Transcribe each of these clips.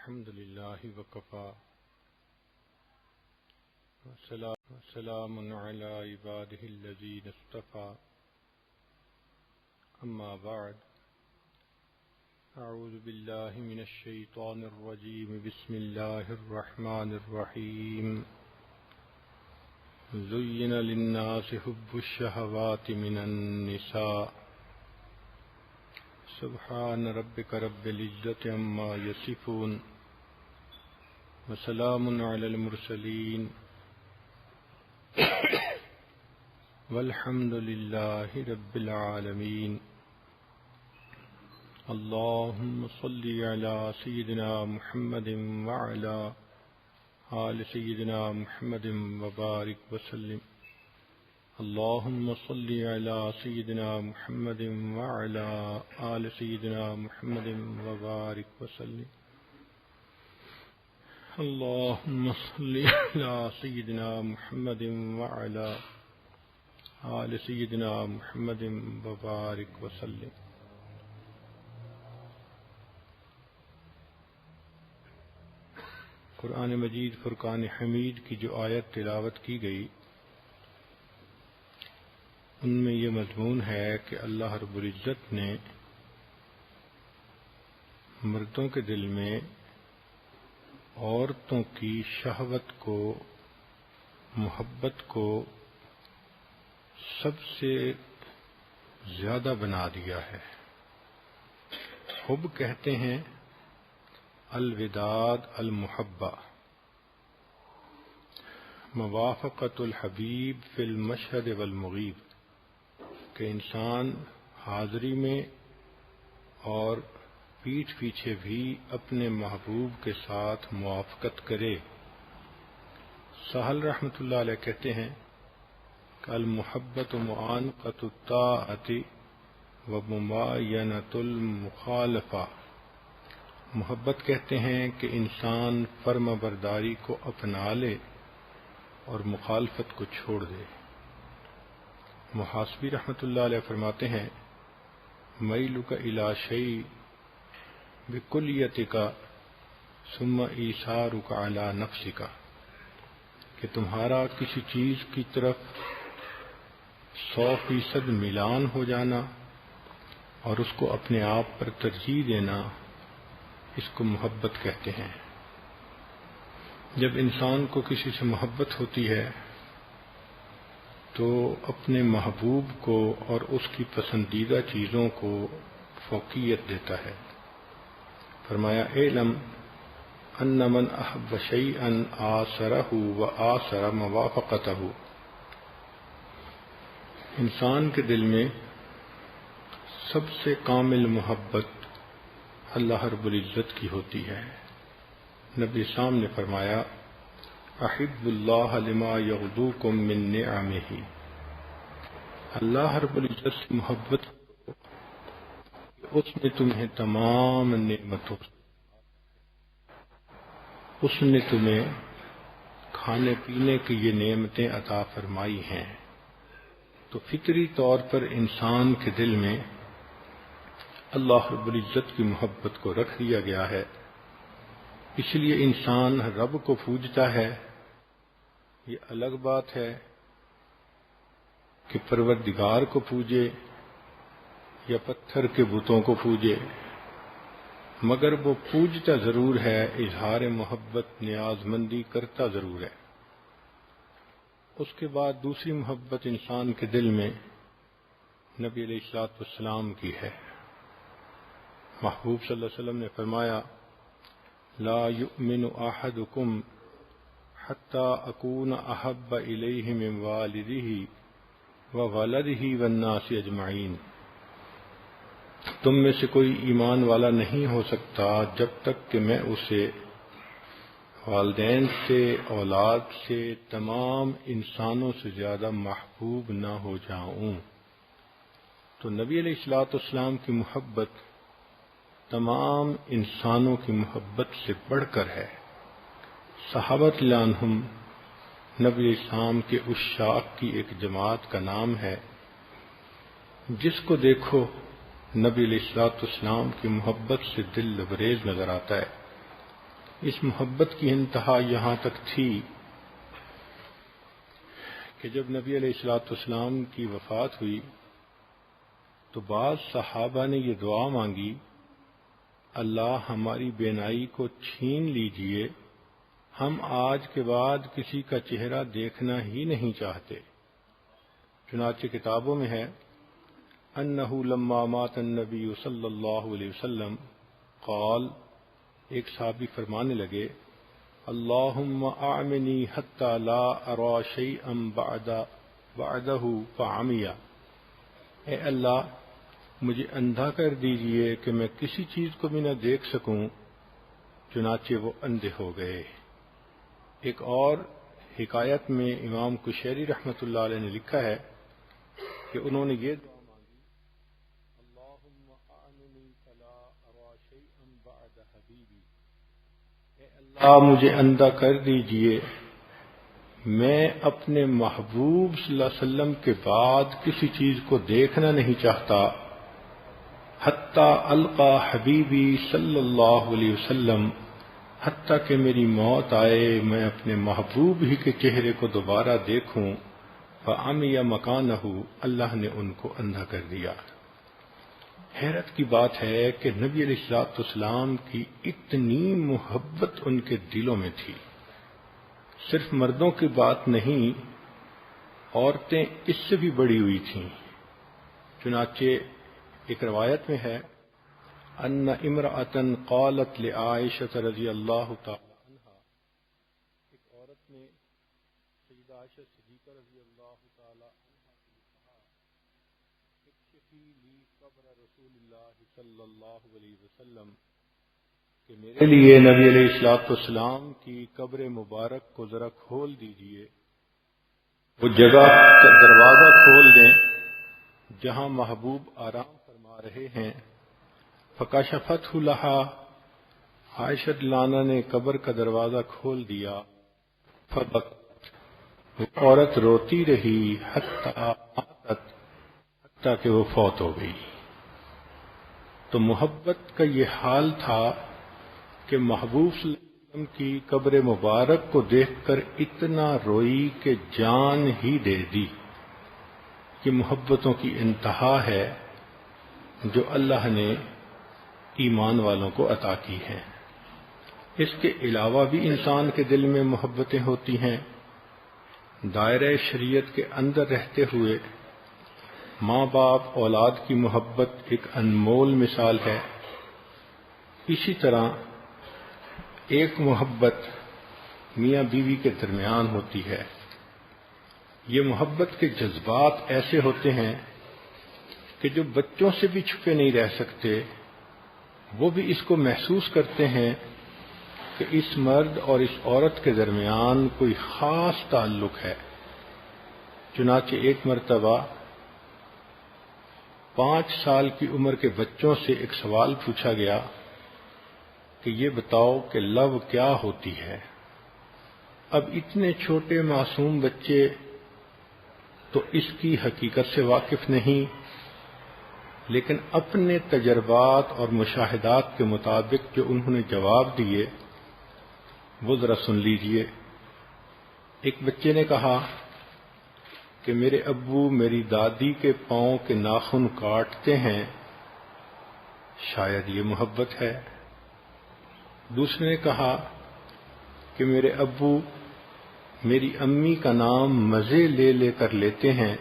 الحمد لله وكفى وسلام على عباده الذين اصطفى أما بعد أعوذ بالله من الشيطان الرجيم بسم الله الرحمن الرحيم زين للناس حب الشهوات من النساء سبحان ربك رب العزة عما يصفون وسلام على المرسلين والحمد لله رب العالمين اللهم صل على سيدنا محمد وعلى آل سيدنا محمد وبارك وسلم اللهم صل على سيدنا محمد وعلى آل سيدنا محمد وبارك وسلم اللهم صل على سيدنا محمد وعلى آل سيدنا محمد وبارك وسلم. قرآن مجید فرقان حمید کی جو آیت تلاوت کی گئی ان میں یہ مضمون ہے کہ اللہ رب العزت نے مردوں کے دل میں عورتوں کی شہوت کو، محبت کو سب سے زیادہ بنا دیا ہے. حب کہتے ہیں الوداد المحبہ، موافقت الحبیب فی المشہد والمغیب، کہ انسان حاضری میں اور پیٹھ پیچھے بھی اپنے محبوب کے ساتھ موافقت کرے. سہل رحمۃ اللہ علیہ کہتے ہیں کہ المحبت معانقۃ الطاعۃ ومباینۃ المخالفہ. محبت کہتے ہیں کہ انسان فرما برداری کو اپنا لے اور مخالفت کو چھوڑ دے. محاسبی رحمۃ اللہ علیہ فرماتے ہیں میلک الی شیء بکلیتک ثم ایثارک علی نفسک، کہ تمہارا کسی چیز کی طرف 100% میلان ہو جانا اور اس کو اپنے آپ پر ترجیح دینا، اس کو محبت کہتے ہیں. جب انسان کو کسی سے محبت ہوتی ہے تو اپنے محبوب کو اور اس کی پسندیدہ چیزوں کو فوقیت دیتا ہے. فرمایا اعلم ان من احب شیئا آثرہ وآثر موافقتہ. انسان کے دل میں سب سے کامل محبت اللہ رب العزت کی ہوتی ہے. نبی اسلام نے فرمایا احب اللہ لما یغدوکم من نعمہ. اللہ رب العزت سے محبت اس نے تمہیں تمام نعمتوں، اس نے تمہیں کھانے پینے کی یہ نعمتیں عطا فرمائی ہیں. تو فطری طور پر انسان کے دل میں اللہ رب العزت کی محبت کو رکھ دیا گیا ہے. اس لیے انسان رب کو پوجتا ہے. یہ الگ بات ہے کہ پروردگار کو پوجے یا پتھر کے بتوں کو پوجے، مگر وہ پوجتا ضرور ہے، اظہار محبت نیاز مندی کرتا ضرور ہے. اس کے بعد دوسری محبت انسان کے دل میں نبی علیہ الصلوۃ والسلام کی ہے. محبوب صلی اللہ علیہ وسلم نے فرمایا لا یؤمن احدکم حتی اکون احب الیہ من والدہ وولدہ والناس اجمعین. تم میں سے کوئی ایمان والا نہیں ہو سکتا جب تک کہ میں اسے والدین سے، اولاد سے، تمام انسانوں سے زیادہ محبوب نہ ہو جاؤں. تو نبی علیہ الصلوۃ والسلام کی محبت تمام انسانوں کی محبت سے بڑھ کر ہے. صحابہ رضی اللہ عنہم نبی اسلام کے عشاق کی ایک جماعت کا نام ہے. جس کو دیکھو نبی علیہ الصلوۃ والسلام کی محبت سے دل لبریز نظر آتا ہے. اس محبت کی انتہا یہاں تک تھی کہ جب نبی علیہ الصلوۃ والسلام کی وفات ہوئی تو بعض صحابہ نے یہ دعا مانگی، اللہ ہماری بینائی کو چھین لیجئے، ہم آج کے بعد کسی کا چہرہ دیکھنا ہی نہیں چاہتے۔ چنانچہ کتابوں میں ہے انہ لما مات النبی صلی اللہ علیہ وسلم قال، ایک صحابی فرمانے لگے، اللہم اعمنی حتی لا ارا شیئا بعدہ فعمیا، اے اللہ مجھے اندھا کر دیجئے کہ میں کسی چیز کو بھی نہ دیکھ سکوں، چنانچہ وہ اندھے ہو گئے۔ ایک اور حکایت میں امام کشیری رحمۃ اللہ علیہ نے لکھا ہے کہ انہوں نے یہ دعا مانگی، اللہم اعننی فلا ارا شیئا بعد حبیبی، اے اللہ مجھے اندھا کر دیجئے، میں اپنے محبوب صلی اللہ علیہ وسلم کے بعد کسی چیز کو دیکھنا نہیں چاہتا، حتی القا حبیبی صلی اللہ علیہ وسلم، حتیٰ کہ میری موت آئے میں اپنے محبوب ہی کے چہرے کو دوبارہ دیکھوں، فعمی مکانہ، اللہ نے ان کو اندھا کر دیا۔ حیرت کی بات ہے کہ نبی علیہ الصلوۃ والسلام کی اتنی محبت ان کے دلوں میں تھی۔ صرف مردوں کی بات نہیں، عورتیں اس سے بھی بڑی ہوئی تھیں۔ چنانچہ ایک روایت میں ہے ان امرأۃ قالت لعائشہ رضی اللہ تعالی عنہا، ایک عورت نے سیدہ عائشہ صدیقہ رضی اللہ تعالی عنہا سے کہا، اکشفی لی قبر رسول اللہ صلی اللہ علیہ وسلم، کہ میرے لیے نبی علیہ الصلوۃ والسلام کی قبر مبارک کو ذرا کھول دیجئے، وہ جگہ کا دروازہ کھول دیں جہاں محبوب آرام فرما رہے ہیں۔ فکشفت لہا، عائشہ لانا نے قبر کا دروازہ کھول دیا، فبکت، وہ عورت روتی رہی حتیٰ کہ وہ فوت ہو گئی۔ تو محبت کا یہ حال تھا کہ محبوب صلی اللہ علیہ وسلم کی قبر مبارک کو دیکھ کر اتنا روئی کہ جان ہی دے دی۔ یہ محبتوں کی انتہا ہے جو اللہ نے ایمان والوں کو عطا کی ہیں۔ اس کے علاوہ بھی انسان کے دل میں محبتیں ہوتی ہیں۔ دائرہ شریعت کے اندر رہتے ہوئے ماں باپ اولاد کی محبت ایک انمول مثال ہے۔ اسی طرح ایک محبت میاں بیوی کے درمیان ہوتی ہے۔ یہ محبت کے جذبات ایسے ہوتے ہیں کہ جو بچوں سے بھی چھپے نہیں رہ سکتے، وہ بھی اس کو محسوس کرتے ہیں کہ اس مرد اور اس عورت کے درمیان کوئی خاص تعلق ہے۔ چنانچہ ایک مرتبہ 5 سال کی عمر کے بچوں سے ایک سوال پوچھا گیا کہ یہ بتاؤ کہ لو کیا ہوتی ہے۔ اب اتنے چھوٹے معصوم بچے تو اس کی حقیقت سے واقف نہیں، لیکن اپنے تجربات اور مشاہدات کے مطابق جو انہوں نے جواب دیے وہ ذرا سن لیجئے۔ ایک بچے نے کہا کہ میرے ابو میری دادی کے پاؤں کے ناخن کاٹتے ہیں، شاید یہ محبت ہے۔ دوسرے نے کہا کہ میرے ابو میری امی کا نام مزے لے لے کر لیتے ہیں،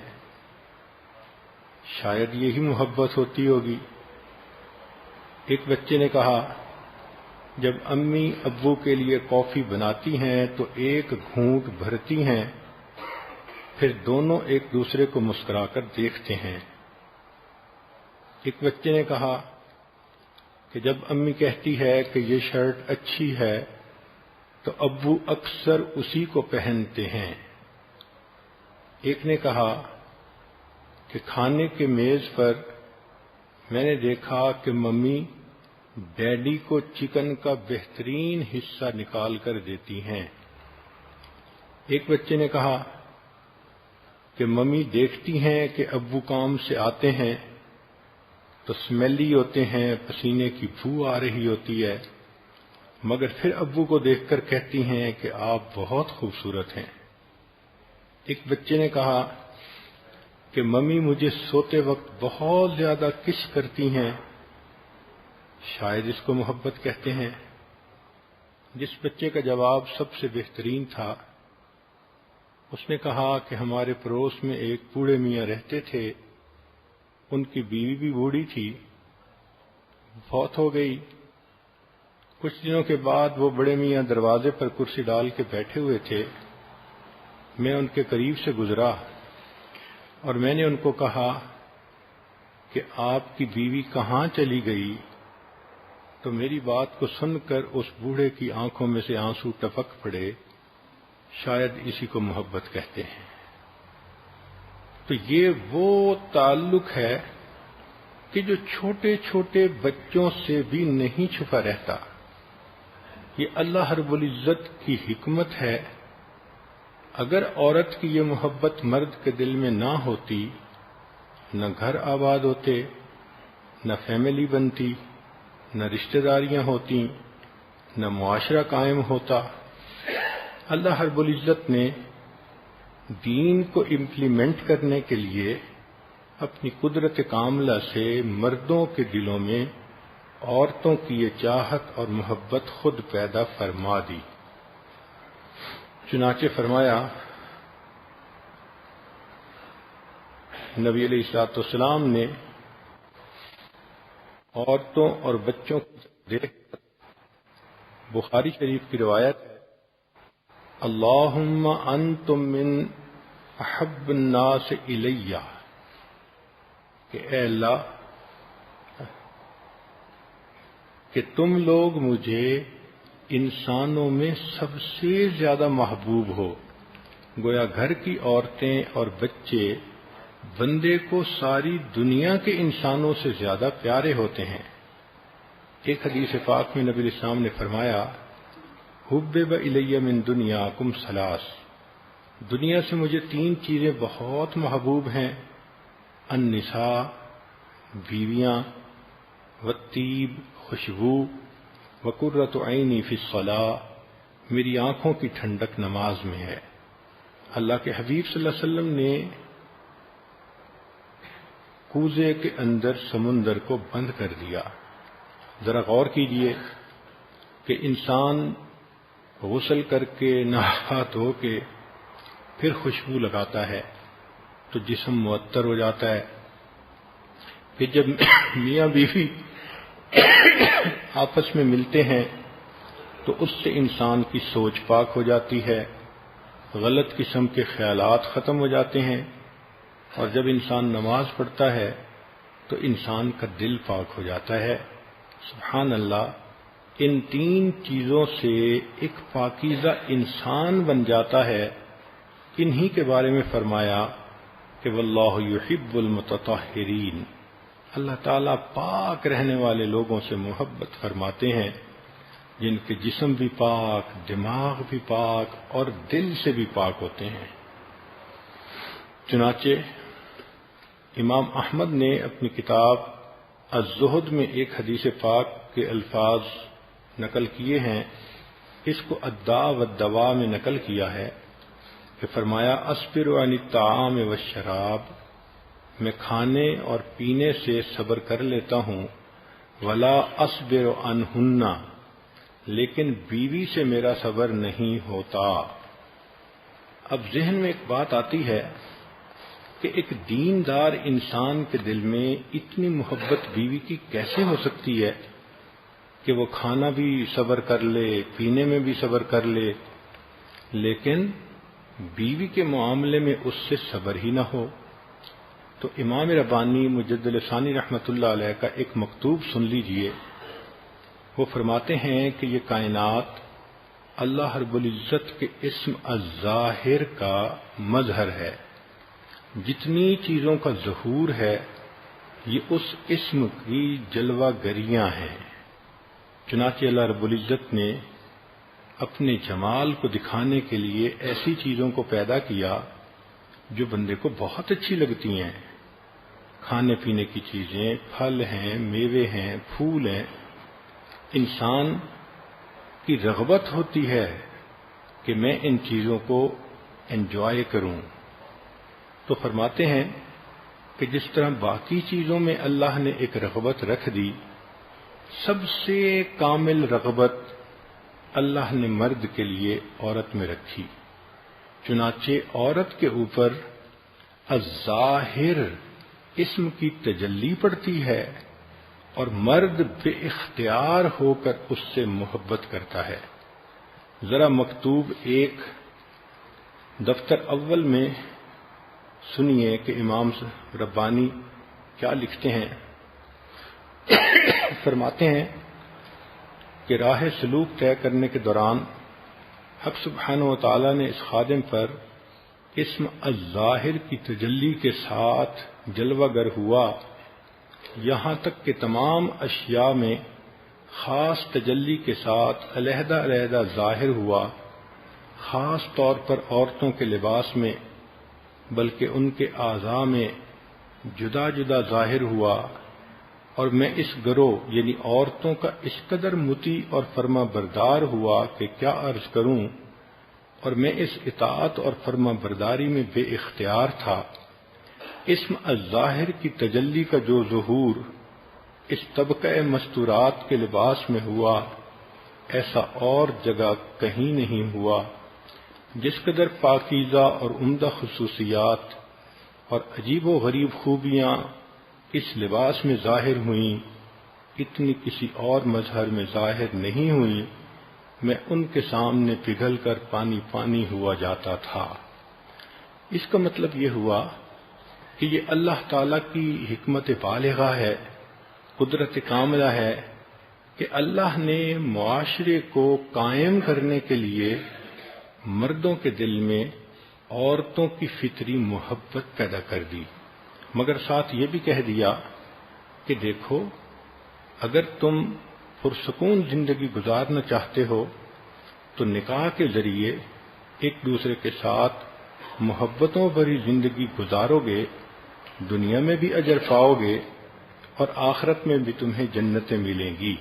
شاید یہی محبت ہوتی ہوگی۔ ایک بچے نے کہا جب امی ابو کے لیے کافی بناتی ہیں تو ایک گھونٹ بھرتی ہیں، پھر دونوں ایک دوسرے کو مسکرا کر دیکھتے ہیں۔ ایک بچے نے کہا کہ جب امی کہتی ہے کہ یہ شرٹ اچھی ہے تو ابو اکثر اسی کو پہنتے ہیں۔ ایک نے کہا کہ کھانے کے میز پر میں نے دیکھا کہ ممی ڈیڈی کو چکن کا بہترین حصہ نکال کر دیتی ہیں۔ ایک بچے نے کہا کہ ممی دیکھتی ہیں کہ ابو کام سے آتے ہیں تو سمیلی ہوتے ہیں، پسینے کی بو آ رہی ہوتی ہے، مگر پھر ابو کو دیکھ کر کہتی ہیں کہ آپ بہت خوبصورت ہیں۔ ایک بچے نے کہا کہ ممی مجھے سوتے وقت بہت زیادہ کس کرتی ہیں، شاید اس کو محبت کہتے ہیں۔ جس بچے کا جواب سب سے بہترین تھا، اس نے کہا کہ ہمارے پڑوس میں ایک بوڑھے میاں رہتے تھے، ان کی بیوی بھی بوڑھی تھی، فوت ہو گئی۔ کچھ دنوں کے بعد وہ بڑے میاں دروازے پر کرسی ڈال کے بیٹھے ہوئے تھے، میں ان کے قریب سے گزرا اور میں نے ان کو کہا کہ آپ کی بیوی کہاں چلی گئی؟ تو میری بات کو سن کر اس بوڑھے کی آنکھوں میں سے آنسو ٹپک پڑے، شاید اسی کو محبت کہتے ہیں۔ تو یہ وہ تعلق ہے کہ جو چھوٹے چھوٹے بچوں سے بھی نہیں چھپا رہتا۔ یہ اللہ رب العزت کی حکمت ہے۔ اگر عورت کی یہ محبت مرد کے دل میں نہ ہوتی، نہ گھر آباد ہوتے، نہ فیملی بنتی، نہ رشتہ داریاں ہوتی، نہ معاشرہ قائم ہوتا۔ اللہ رب العزت نے دین کو امپلیمنٹ کرنے کے لیے اپنی قدرت کاملہ سے مردوں کے دلوں میں عورتوں کی یہ چاہت اور محبت خود پیدا فرما دی۔ چنانچہ فرمایا، نبی علیہ الصلوۃ والسلام نے عورتوں اور بچوں کو دیکھ کر، بخاری شریف کی روایت ہے، اللہم انتم من احب الناس الیہ، کہ اے اللہ کہ تم لوگ مجھے انسانوں میں سب سے زیادہ محبوب ہو۔ گویا گھر کی عورتیں اور بچے بندے کو ساری دنیا کے انسانوں سے زیادہ پیارے ہوتے ہیں۔ ایک حدیث پاک میں نبی علیہ السلام نے فرمایا، حبب الی من دنیاکم ثلاث، دنیا سے مجھے 3 چیزیں بہت محبوب ہیں، النساء، بیویاں، والطیب، خوشبو، وقرۃ عینی فی الصلاۃ، میری آنکھوں کی ٹھنڈک نماز میں ہے۔ اللہ کے حبیب صلی اللہ علیہ وسلم نے کوزے کے اندر سمندر کو بند کر دیا۔ ذرا غور کیجئے کہ انسان غسل کر کے نہا دھو کے پھر خوشبو لگاتا ہے تو جسم معطر ہو جاتا ہے، پھر جب میاں بیوی آپس میں ملتے ہیں تو اس سے انسان کی سوچ پاک ہو جاتی ہے، غلط قسم کے خیالات ختم ہو جاتے ہیں، اور جب انسان نماز پڑھتا ہے تو انسان کا دل پاک ہو جاتا ہے۔ سبحان اللہ، ان 3 چیزوں سے ایک پاکیزہ انسان بن جاتا ہے۔ انہی کے بارے میں فرمایا کہ واللہ یحب المتطہرین، اللہ تعالیٰ پاک رہنے والے لوگوں سے محبت فرماتے ہیں، جن کے جسم بھی پاک، دماغ بھی پاک اور دل سے بھی پاک ہوتے ہیں۔ چنانچہ امام احمد نے اپنی کتاب الزہد میں ایک حدیث پاک کے الفاظ نقل کیے ہیں، اس کو الداء والدواء میں نقل کیا ہے کہ فرمایا، اصبر عن الطعام والشراب، میں کھانے اور پینے سے صبر کر لیتا ہوں، ولا اصبر عنہن، لیکن بیوی سے میرا صبر نہیں ہوتا۔ اب ذہن میں ایک بات آتی ہے کہ ایک دیندار انسان کے دل میں اتنی محبت بیوی کی کیسے ہو سکتی ہے کہ وہ کھانا بھی صبر کر لے، پینے میں بھی صبر کر لے، لیکن بیوی کے معاملے میں اس سے صبر ہی نہ ہو۔ تو امام ربانی مجدد ثانی رحمۃ اللہ علیہ کا ایک مکتوب سن لیجئے۔ وہ فرماتے ہیں کہ یہ کائنات اللہ رب العزت کے اسم الظاہر کا مظہر ہے، جتنی چیزوں کا ظہور ہے یہ اس اسم کی جلوہ گریاں ہیں۔ چنانچہ اللہ رب العزت نے اپنے جمال کو دکھانے کے لیے ایسی چیزوں کو پیدا کیا جو بندے کو بہت اچھی لگتی ہیں، کھانے پینے کی چیزیں، پھل ہیں، میوے ہیں، پھول ہیں۔ انسان کی رغبت ہوتی ہے کہ میں ان چیزوں کو انجوائے کروں، تو فرماتے ہیں کہ جس طرح باقی چیزوں میں اللہ نے ایک رغبت رکھ دی، سب سے کامل رغبت اللہ نے مرد کے لیے عورت میں رکھی، چنانچہ عورت کے اوپر الظاہر اسم کی تجلی پڑتی ہے اور مرد بے اختیار ہو کر اس سے محبت کرتا ہے۔ ذرا مکتوب ایک دفتر اول میں سنیے کہ امام ربانی کیا لکھتے ہیں۔ فرماتے ہیں کہ راہ سلوک طے کرنے کے دوران حق سبحانہ و تعالی نے اس خادم پر اسم الظاہر کی تجلی کے ساتھ جلوہ گر ہوا، یہاں تک کہ تمام اشیاء میں خاص تجلی کے ساتھ علیحدہ علیحدہ ظاہر ہوا، خاص طور پر عورتوں کے لباس میں بلکہ ان کے اعضاء میں جدا جدا ظاہر ہوا، اور میں اس گروہ یعنی عورتوں کا اس قدر مطیع اور فرما بردار ہوا کہ کیا عرض کروں، اور میں اس اطاعت اور فرما برداری میں بے اختیار تھا۔ اسم الظاہر کی تجلی کا جو ظہور اس طبقہ مستورات کے لباس میں ہوا، ایسا اور جگہ کہیں نہیں ہوا۔ جس قدر پاکیزہ اور عمدہ خصوصیات اور عجیب و غریب خوبیاں اس لباس میں ظاہر ہوئیں، اتنی کسی اور مظہر میں ظاہر نہیں ہوئیں۔ میں ان کے سامنے پگھل کر پانی پانی ہوا جاتا تھا۔ اس کا مطلب یہ ہوا کہ یہ اللہ تعالی کی حکمت بالغہ ہے، قدرت کاملہ ہے کہ اللہ نے معاشرے کو قائم کرنے کے لیے مردوں کے دل میں عورتوں کی فطری محبت پیدا کر دی، مگر ساتھ یہ بھی کہہ دیا کہ دیکھو، اگر تم پرسکون زندگی گزارنا چاہتے ہو تو نکاح کے ذریعے ایک دوسرے کے ساتھ محبتوں بھری زندگی گزارو گے، دنیا میں بھی اجر پاؤ گے اور آخرت میں بھی تمہیں جنتیں ملیں گی۔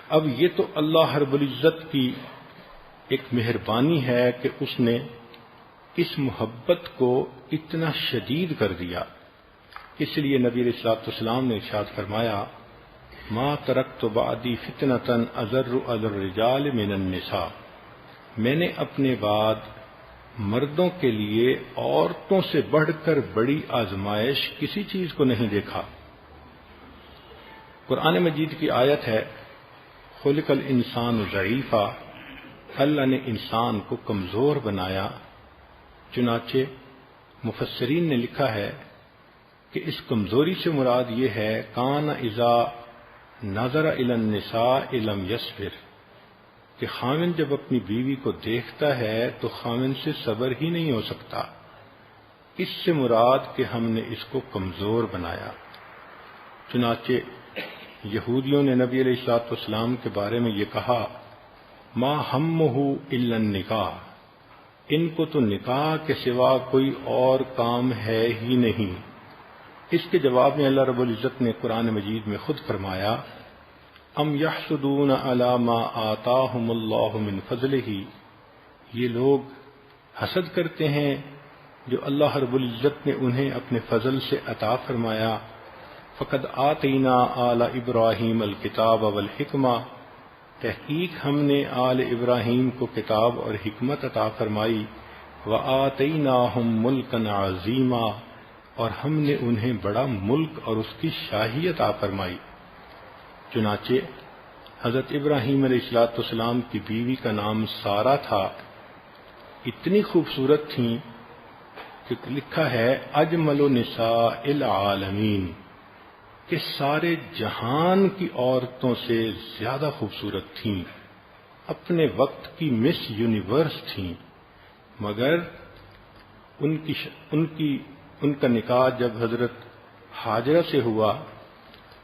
اب یہ تو اللہ رب العزت کی ایک مہربانی ہے کہ اس نے اس محبت کو اتنا شدید کر دیا۔ اس لیے نبی علیہ الصلوۃ والسلام نے ارشاد فرمایا، ما ترکت بعدی فتنة اضر علی الرجال من النساء، میں نے اپنے بعد مردوں کے لیے عورتوں سے بڑھ کر بڑی آزمائش کسی چیز کو نہیں دیکھا۔ قرآن مجید کی آیت ہے، خلق الانسان ضعیفا، اللہ نے انسان کو کمزور بنایا۔ چنانچہ مفسرین نے لکھا ہے کہ اس کمزوری سے مراد یہ ہے، کان اذا نظر الی النساء لم یصبر، کہ خاوند جب اپنی بیوی کو دیکھتا ہے تو خاوند سے صبر ہی نہیں ہو سکتا۔ اس سے مراد کہ ہم نے اس کو کمزور بنایا۔ چنانچہ یہودیوں نے نبی علیہ الصلوۃ والسلام کے بارے میں یہ کہا، ما ہمہ الا النکاح، ان کو تو نکاح کے سوا کوئی اور کام ہے ہی نہیں۔ اس کے جواب میں اللہ رب العزت نے قرآن مجید میں خود فرمایا، ام یحسدون علی ما آتاہم اللہ من فضلہ، یہ لوگ حسد کرتے ہیں جو اللہ رب العزت نے انہیں اپنے فضل سے عطا فرمایا۔ فقد آتینا آل ابراہیم الکتاب والحکمہ، تحقیق ہم نے آل ابراہیم کو کتاب اور حکمت عطا فرمائی، وآتیناہم ملکا عظیما، اور ہم نے انہیں بڑا ملک اور اس کی شاہی عطا فرمائی۔ چنانچہ حضرت ابراہیم علیہ الصلوۃ والسلام کی بیوی کا نام سارہ تھا، اتنی خوبصورت تھیں کہ لکھا ہے اجمل نساء العالمین، کہ سارے جہان کی عورتوں سے زیادہ خوبصورت تھیں، اپنے وقت کی مس یونیورس تھیں، مگر ان کا نکاح جب حضرت ہاجرہ سے ہوا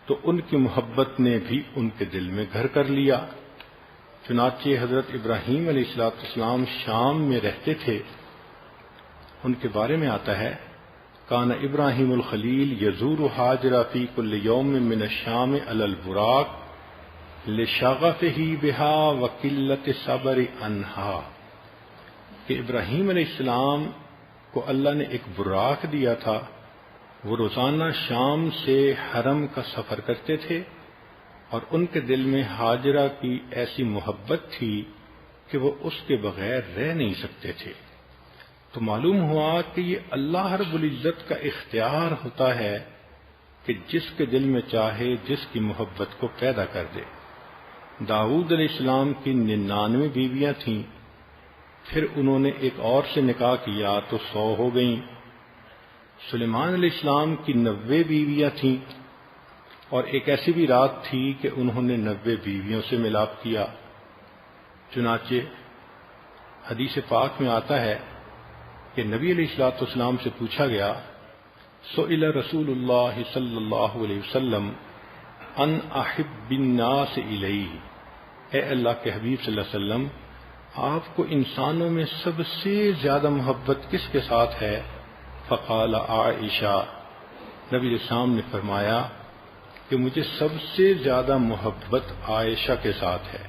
تو ان کی محبت نے بھی ان کے دل میں گھر کر لیا۔ چنانچہ حضرت ابراہیم علیہ الصلوۃ والسلام شام میں رہتے تھے، ان کے بارے میں آتا ہے، کان ابراہیم الخلیل یزور ہاجرہ فی کل یوم من الشام علی البراق لشغفہ بہا وقلت صبر عنہا، کہ ابراہیم علیہ السلام کو اللہ نے ایک براق دیا تھا، وہ روزانہ شام سے حرم کا سفر کرتے تھے اور ان کے دل میں ہاجرہ کی ایسی محبت تھی کہ وہ اس کے بغیر رہ نہیں سکتے تھے۔ تو معلوم ہوا کہ یہ اللہ رب العزت کا اختیار ہوتا ہے کہ جس کے دل میں چاہے جس کی محبت کو پیدا کر دے۔ داؤد علیہ السلام کی 99 بیویاں تھیں، پھر انہوں نے ایک اور سے نکاح کیا تو 100 ہو گئیں۔ سلیمان علیہ السلام کی 90 بیویاں تھیں، اور ایک ایسی بھی رات تھی کہ انہوں نے 90 بیویوں سے ملاپ کیا۔ چنانچہ حدیث پاک میں آتا ہے کہ نبی علیہ الصلوۃ والسلام سے پوچھا گیا، سئل رسول اللہ صلی اللہ علیہ وسلم ان احب الناس الی، اے اللہ کے حبیب صلی اللہ علیہ وسلم، آپ کو انسانوں میں سب سے زیادہ محبت کس کے ساتھ ہے؟ فقال عائشہ، نبی علیہ السلام نے فرمایا کہ مجھے سب سے زیادہ محبت عائشہ کے ساتھ ہے۔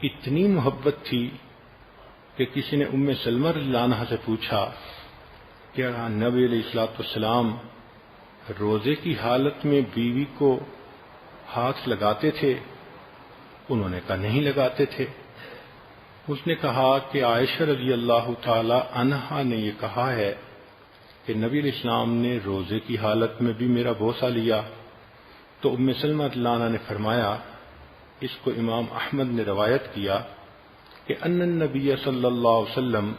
اتنی محبت تھی کہ کسی نے ام سلمہ رضی اللہ عنہا سے پوچھا کہ نبی علیہ الصلوۃ والسلام روزے کی حالت میں بیوی کو ہاتھ لگاتے تھے؟ انہوں نے کہا نہیں لگاتے تھے۔ اس نے کہا کہ عائشہ رضی اللہ تعالی عنہا نے یہ کہا ہے کہ نبی علیہ السلام نے روزے کی حالت میں بھی میرا بوسہ لیا۔ تو ام سلمہ رضی اللہ عنہا نے فرمایا، اس کو امام احمد نے روایت کیا کہ ان النبی صلی اللہ علیہ وسلم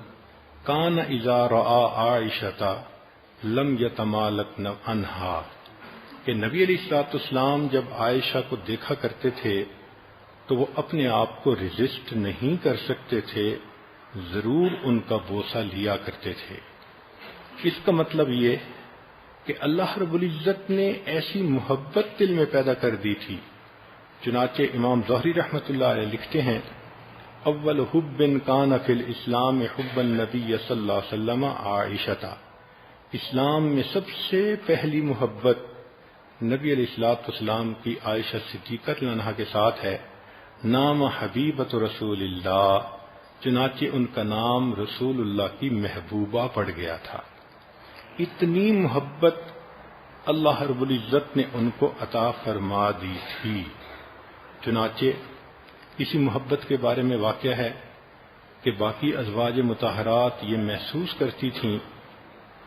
کان اذا رأى عائشہ لم یتمالک عنہا، کہ نبی علیہ الصلوۃ والسلام جب عائشہ کو دیکھا کرتے تھے تو وہ اپنے آپ کو ریزسٹ نہیں کر سکتے تھے، ضرور ان کا بوسہ لیا کرتے تھے۔ اس کا مطلب یہ کہ اللہ رب العزت نے ایسی محبت دل میں پیدا کر دی تھی۔ چنانچہ امام ظہری رحمۃ اللہ علیہ لکھتے ہیں، اول حب کان فی الاسلام حب النبی صلی اللہ علیہ وسلم عائشہ، اسلام میں سب سے پہلی محبت نبی علیہ الصلوۃ والسلام کی عائشہ صدیقہ رضی اللہ عنہا کے ساتھ ہے۔ نام حبیبۃ رسول اللہ، چنانچہ ان کا نام رسول اللہ کی محبوبہ پڑ گیا تھا۔ اتنی محبت اللہ رب العزت نے ان کو عطا فرما دی تھی۔ چنانچہ اسی محبت کے بارے میں واقعہ ہے کہ باقی ازواج مطہرات یہ محسوس کرتی تھیں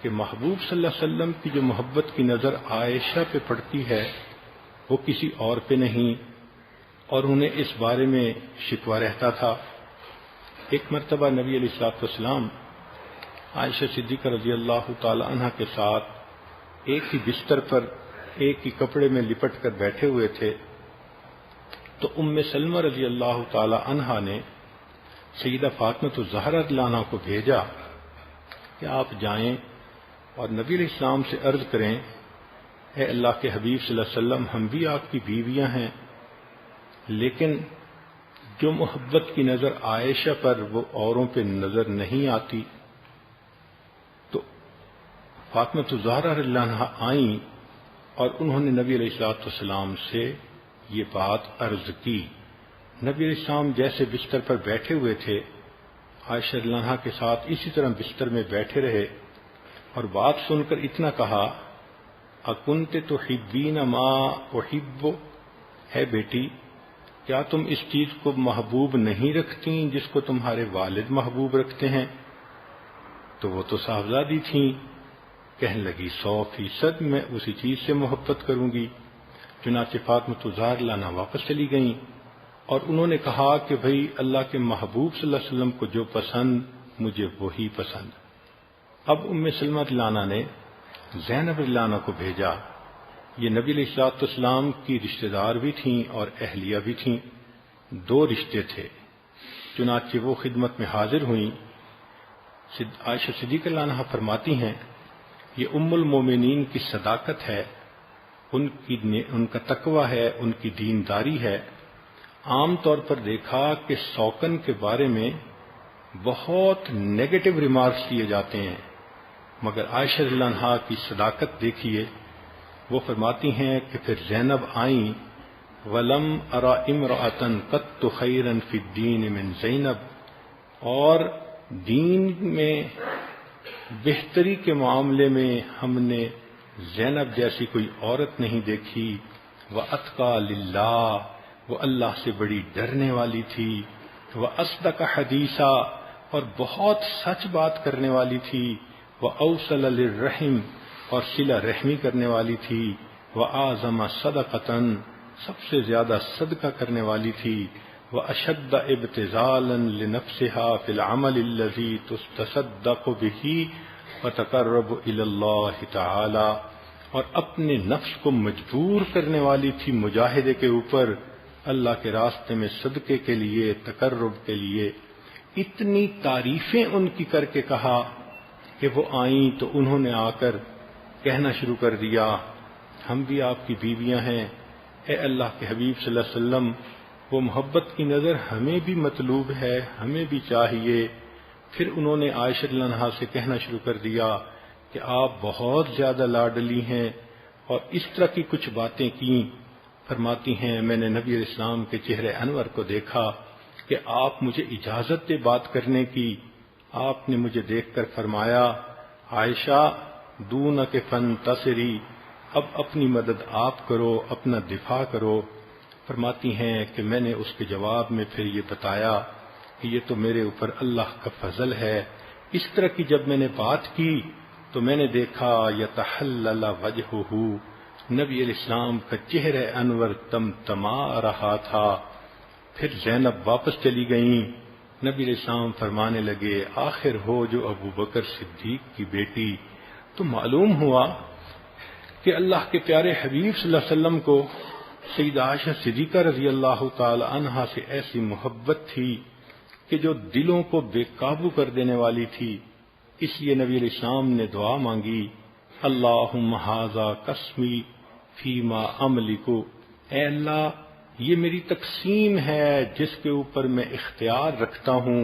کہ محبوب صلی اللہ علیہ وسلم کی جو محبت کی نظر عائشہ پہ پڑتی ہے وہ کسی اور پہ نہیں، اور انہیں اس بارے میں شکوہ رہتا تھا۔ ایک مرتبہ نبی علیہ الصلوۃ والسلام عائشہ صدیقہ رضی اللہ تعالی عنہا کے ساتھ ایک ہی بستر پر ایک ہی کپڑے میں لپٹ کر بیٹھے ہوئے تھے، تو ام سلمہ رضی اللہ تعالی عنہا نے سیدہ فاطمہ الزہرا رضی اللہ عنہا کو بھیجا کہ آپ جائیں اور نبی علیہ السلام سے عرض کریں، اے اللہ کے حبیب صلی اللہ علیہ وسلم، ہم بھی آپ کی بیویاں ہیں، لیکن جو محبت کی نظر عائشہ پر وہ اوروں پہ نظر نہیں آتی۔ تو فاطمہ الزہرا رضی اللہ عنہا آئیں اور انہوں نے نبی علیہ الصلوۃ والسلام سے یہ بات عرض کی۔ نبی علیہ السلام جیسے بستر پر بیٹھے ہوئے تھے، عائشہ رضی اللہ عنہا کے ساتھ اسی طرح بستر میں بیٹھے رہے اور بات سن کر اتنا کہا، اکنت تحبین ما احب، ہے بیٹی کیا تم اس چیز کو محبوب نہیں رکھتی جس کو تمہارے والد محبوب رکھتے ہیں؟ تو وہ تو صاحبزادی تھیں، کہنے لگی 100% میں اسی چیز سے محبت کروں گی۔ چنانچہ فاطمہ الزہرا عنہا واپس چلی گئیں اور انہوں نے کہا کہ بھئی اللہ کے محبوب صلی اللہ علیہ وسلم کو جو پسند مجھے وہی پسند۔ اب ام سلمہ رضی اللہ عنہا نے زینب رضی اللہ عنہا کو بھیجا۔ یہ نبی علیہ الصلوۃ والسلام کی رشتہ دار بھی تھیں اور اہلیہ بھی تھیں، 2 رشتے تھے۔ چنانچہ وہ خدمت میں حاضر ہوئیں۔ عائشہ صدیقہ رضی اللہ عنہا فرماتی ہیں، یہ ام المومنین کی صداقت ہے، ان کا تقوی ہے، ان کی دینداری ہے۔ عام طور پر دیکھا کہ سوکن کے بارے میں بہت نیگیٹو ریمارکس کیے جاتے ہیں، مگر عائشہ رضی اللہ عنہا کی صداقت دیکھیے۔ وہ فرماتی ہیں کہ پھر زینب آئیں ولم ارى امرأة قط خيرا في الدين من زینب، اور دین میں بہتری کے معاملے میں ہم نے زینب جیسی کوئی عورت نہیں دیکھی۔ وَأَتْقَى لِلَّهِ، وہ اللہ سے بڑی ڈرنے والی تھی۔ وَأَصْدَقَ حَدِيثًا، اور بہت سچ بات کرنے والی تھی۔ وَأَوْصَلَ لِلرَّحِمِ، اور صلہ رحمی کرنے والی تھی۔ وَأَعْظَمَ صَدَقَةً، سب سے زیادہ صدقہ کرنے والی تھی۔ وَأَشَدَّ ابْتِذَالًا لِنَفْسِهَا فِي الْعَمَلِ الَّذِي تُسْتَصَدَّقُ بِهِ وَتَقَرَّبُ إِلَى اللَّهِ تَعَالَى، اور اپنے نفس کو مجبور کرنے والی تھی مجاہدے کے اوپر، اللہ کے راستے میں صدقے کے لیے، تقرب کے لیے۔ اتنی تعریفیں ان کی کر کے کہا کہ وہ آئیں تو انہوں نے آ کر کہنا شروع کر دیا، ہم بھی آپ کی بیویاں ہیں، اے اللہ کے حبیب صلی اللہ علیہ وسلم، وہ محبت کی نظر ہمیں بھی مطلوب ہے، ہمیں بھی چاہیے۔ پھر انہوں نے عائشہ رضی اللہ عنہا سے کہنا شروع کر دیا کہ آپ بہت زیادہ لاڈلی ہیں، اور اس طرح کی کچھ باتیں کیں۔ فرماتی ہیں میں نے نبی علیہ السلام کے چہرے انور کو دیکھا کہ آپ مجھے اجازت دے بات کرنے کی۔ آپ نے مجھے دیکھ کر فرمایا، عائشہ دونک فانتصری، اب اپنی مدد آپ کرو، اپنا دفاع کرو۔ فرماتی ہیں کہ میں نے اس کے جواب میں پھر یہ بتایا کہ یہ تو میرے اوپر اللہ کا فضل ہے۔ اس طرح کی جب میں نے بات کی تو میں نے دیکھا یتحلل وجہہ، نبی علیہ السلام کا چہرہ انور تمتما رہا تھا۔ پھر زینب واپس چلی گئیں۔ نبی علیہ السلام فرمانے لگے، آخر ہو جو ابو بکر صدیق کی بیٹی۔ تو معلوم ہوا کہ اللہ کے پیارے حبیب صلی اللہ علیہ وسلم کو سیدہ عائشہ صدیقہ رضی اللہ تعالی عنہا سے ایسی محبت تھی کہ جو دلوں کو بے قابو کر دینے والی تھی۔ اس لیے نبی علیہ السلام نے دعا مانگی، اللہم ھذا قسمی فیما املک، اے اللہ یہ میری تقسیم ہے جس کے اوپر میں اختیار رکھتا ہوں،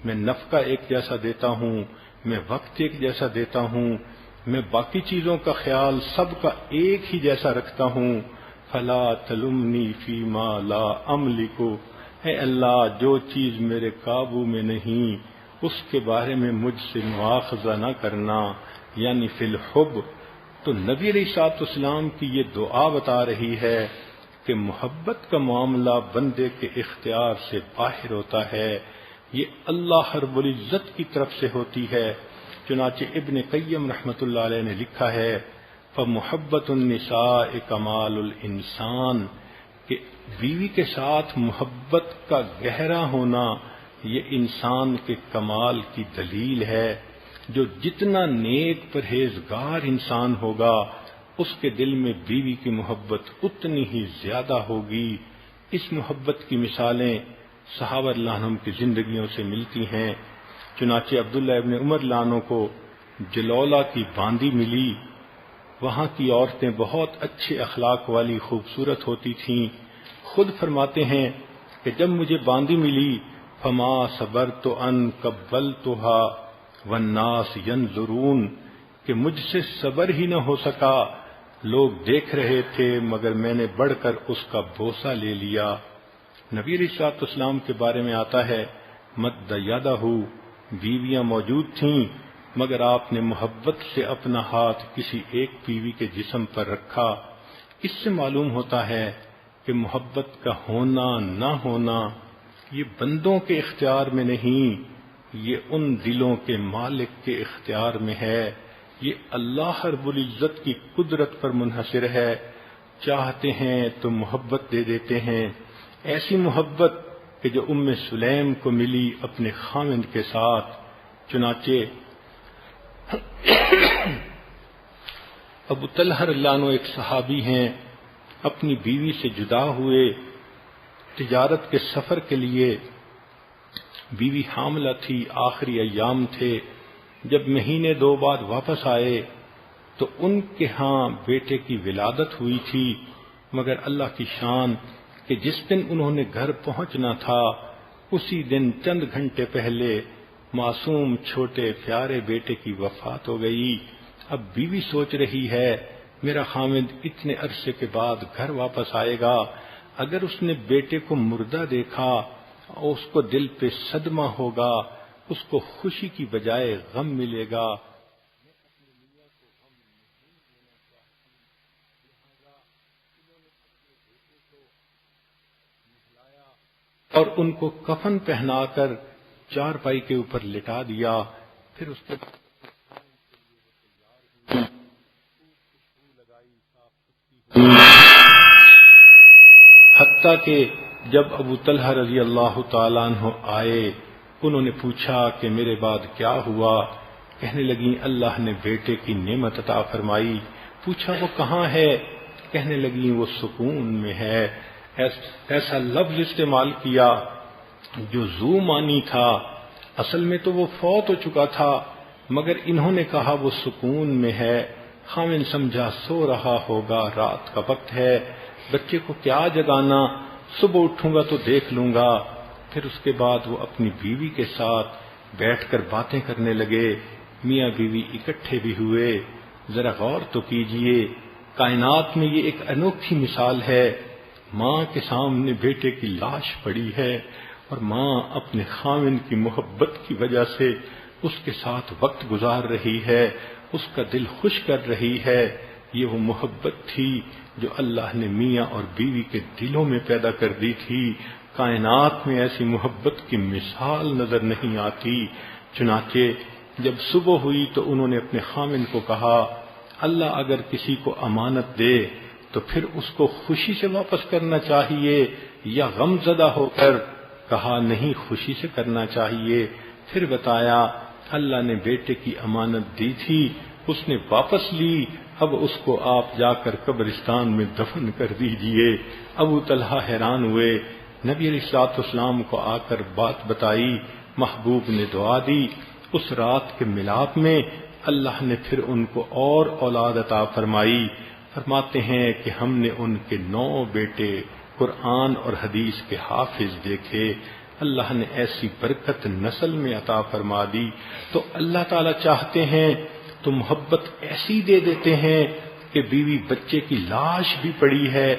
میں نفقہ ایک جیسا دیتا ہوں، میں وقت ایک جیسا دیتا ہوں، میں باقی چیزوں کا خیال سب کا ایک ہی جیسا رکھتا ہوں، فلا تلمنی فیما لا املک، اے اللہ جو چیز میرے قابو میں نہیں اس کے بارے میں مجھ سے مواخذہ نہ کرنا، یعنی فی الحب۔ تو نبی علیہ الصلوۃ والسلام کی یہ دعا بتا رہی ہے کہ محبت کا معاملہ بندے کے اختیار سے باہر ہوتا ہے، یہ اللہ رب العزت کی طرف سے ہوتی ہے۔ چنانچہ ابن قیم رحمۃ اللہ علیہ نے لکھا ہے، فمحبت النساء کمال الانسان، کہ بیوی کے ساتھ محبت کا گہرا ہونا یہ انسان کے کمال کی دلیل ہے۔ جو جتنا نیک پرہیزگار انسان ہوگا اس کے دل میں بیوی کی محبت اتنی ہی زیادہ ہوگی۔ اس محبت کی مثالیں صحابہ رضی اللہ عنہم کی زندگیوں سے ملتی ہیں۔ چنانچہ عبداللہ ابن عمر رضی اللہ عنہ کو جلولہ کی باندی ملی، وہاں کی عورتیں بہت اچھے اخلاق والی خوبصورت ہوتی تھیں۔ خود فرماتے ہیں کہ جب مجھے باندی ملی فما صبرت ان قبلتها والناس ينظرون، کہ مجھ سے صبر ہی نہ ہو سکا، لوگ دیکھ رہے تھے مگر میں نے بڑھ کر اس کا بوسہ لے لیا۔ نبی علیہ الصلوۃ والسلام کے بارے میں آتا ہے، مد یدہ، بیویاں موجود تھیں مگر آپ نے محبت سے اپنا ہاتھ کسی ایک بیوی کے جسم پر رکھا۔ اس سے معلوم ہوتا ہے کہ محبت کا ہونا نہ ہونا یہ بندوں کے اختیار میں نہیں، یہ ان دلوں کے مالک کے اختیار میں ہے، یہ اللہ رب العزت کی قدرت پر منحصر ہے۔ چاہتے ہیں تو محبت دے دیتے ہیں، ایسی محبت کہ جو ام سلیم کو ملی اپنے خاوند کے ساتھ۔ چنانچہ ابو طلحہ رضی اللہ عنہ ایک صحابی ہیں، اپنی بیوی سے جدا ہوئے، تجارت کے سفر کے لیے، بیوی حاملہ تھی، آخری ایام تھے، جب مہینے دو بعد واپس آئے تو ان کے ہاں بیٹے کی ولادت ہوئی تھی، مگر اللہ کی شان کہ جس دن انہوں نے گھر پہنچنا تھا اسی دن چند گھنٹے پہلے معصوم چھوٹے پیارے بیٹے کی وفات ہو گئی۔ اب بیوی سوچ رہی ہے میرا خامد اتنے عرصے کے بعد گھر واپس آئے گا، اگر اس نے بیٹے کو مردہ دیکھا اور اس کو دل پہ صدمہ ہوگا، اس کو خوشی کی بجائے غم ملے گا۔ اور ان کو کفن پہنا کر چارپائی کے اوپر لٹا دیا، پھر اس کے حتیٰ کہ جب ابو طلحہ رضی اللہ تعالیٰ عنہ آئے، انہوں نے پوچھا کہ میرے بعد کیا ہوا؟ کہنے لگیں اللہ نے بیٹے کی نعمت عطا فرمائی۔ پوچھا وہ کہاں ہے؟ کہنے لگیں وہ سکون میں ہے۔ ایسا لفظ استعمال کیا جو ذو معنی تھا، اصل میں تو وہ فوت ہو چکا تھا، مگر انہوں نے کہا وہ سکون میں ہے۔ خاوند سمجھا سو رہا ہوگا، رات کا وقت ہے، بچے کو کیا جگانا، صبح اٹھوں گا تو دیکھ لوں گا۔ پھر اس کے بعد وہ اپنی بیوی کے ساتھ بیٹھ کر باتیں کرنے لگے۔ میاں بیوی اکٹھے بھی ہوئے۔ ذرا غور تو کیجئے، کائنات میں یہ ایک انوکھی مثال ہے۔ ماں کے سامنے بیٹے کی لاش پڑی ہے اور ماں اپنے خاوند کی محبت کی وجہ سے اس کے ساتھ وقت گزار رہی ہے، اس کا دل خوش کر رہی ہے۔ یہ وہ محبت تھی جو اللہ نے میاں اور بیوی کے دلوں میں پیدا کر دی تھی۔ کائنات میں ایسی محبت کی مثال نظر نہیں آتی۔ چنانچہ جب صبح ہوئی تو انہوں نے اپنے خاوند کو کہا، اللہ اگر کسی کو امانت دے تو پھر اس کو خوشی سے واپس کرنا چاہیے یا غم زدہ ہو کر؟ کہا نہیں، خوشی سے کرنا چاہیے۔ پھر بتایا اللہ نے بیٹے کی امانت دی تھی، اس نے واپس لی، اب اس کو آپ جا کر قبرستان میں دفن کر دیجئے۔ ابو طلحہ حیران ہوئے، نبی علیہ الصلوۃ والسلام کو آ کر بات بتائی، محبوب نے دعا دی۔ اس رات کے ملاپ میں اللہ نے پھر ان کو اور اولاد عطا فرمائی۔ فرماتے ہیں کہ ہم نے ان کے 9 بیٹے قرآن اور حدیث کے حافظ دیکھے۔ اللہ نے ایسی برکت نسل میں عطا فرما دی۔ تو اللہ تعالیٰ چاہتے ہیں تو محبت ایسی دے دیتے ہیں کہ بیوی بچے کی لاش بھی پڑی ہے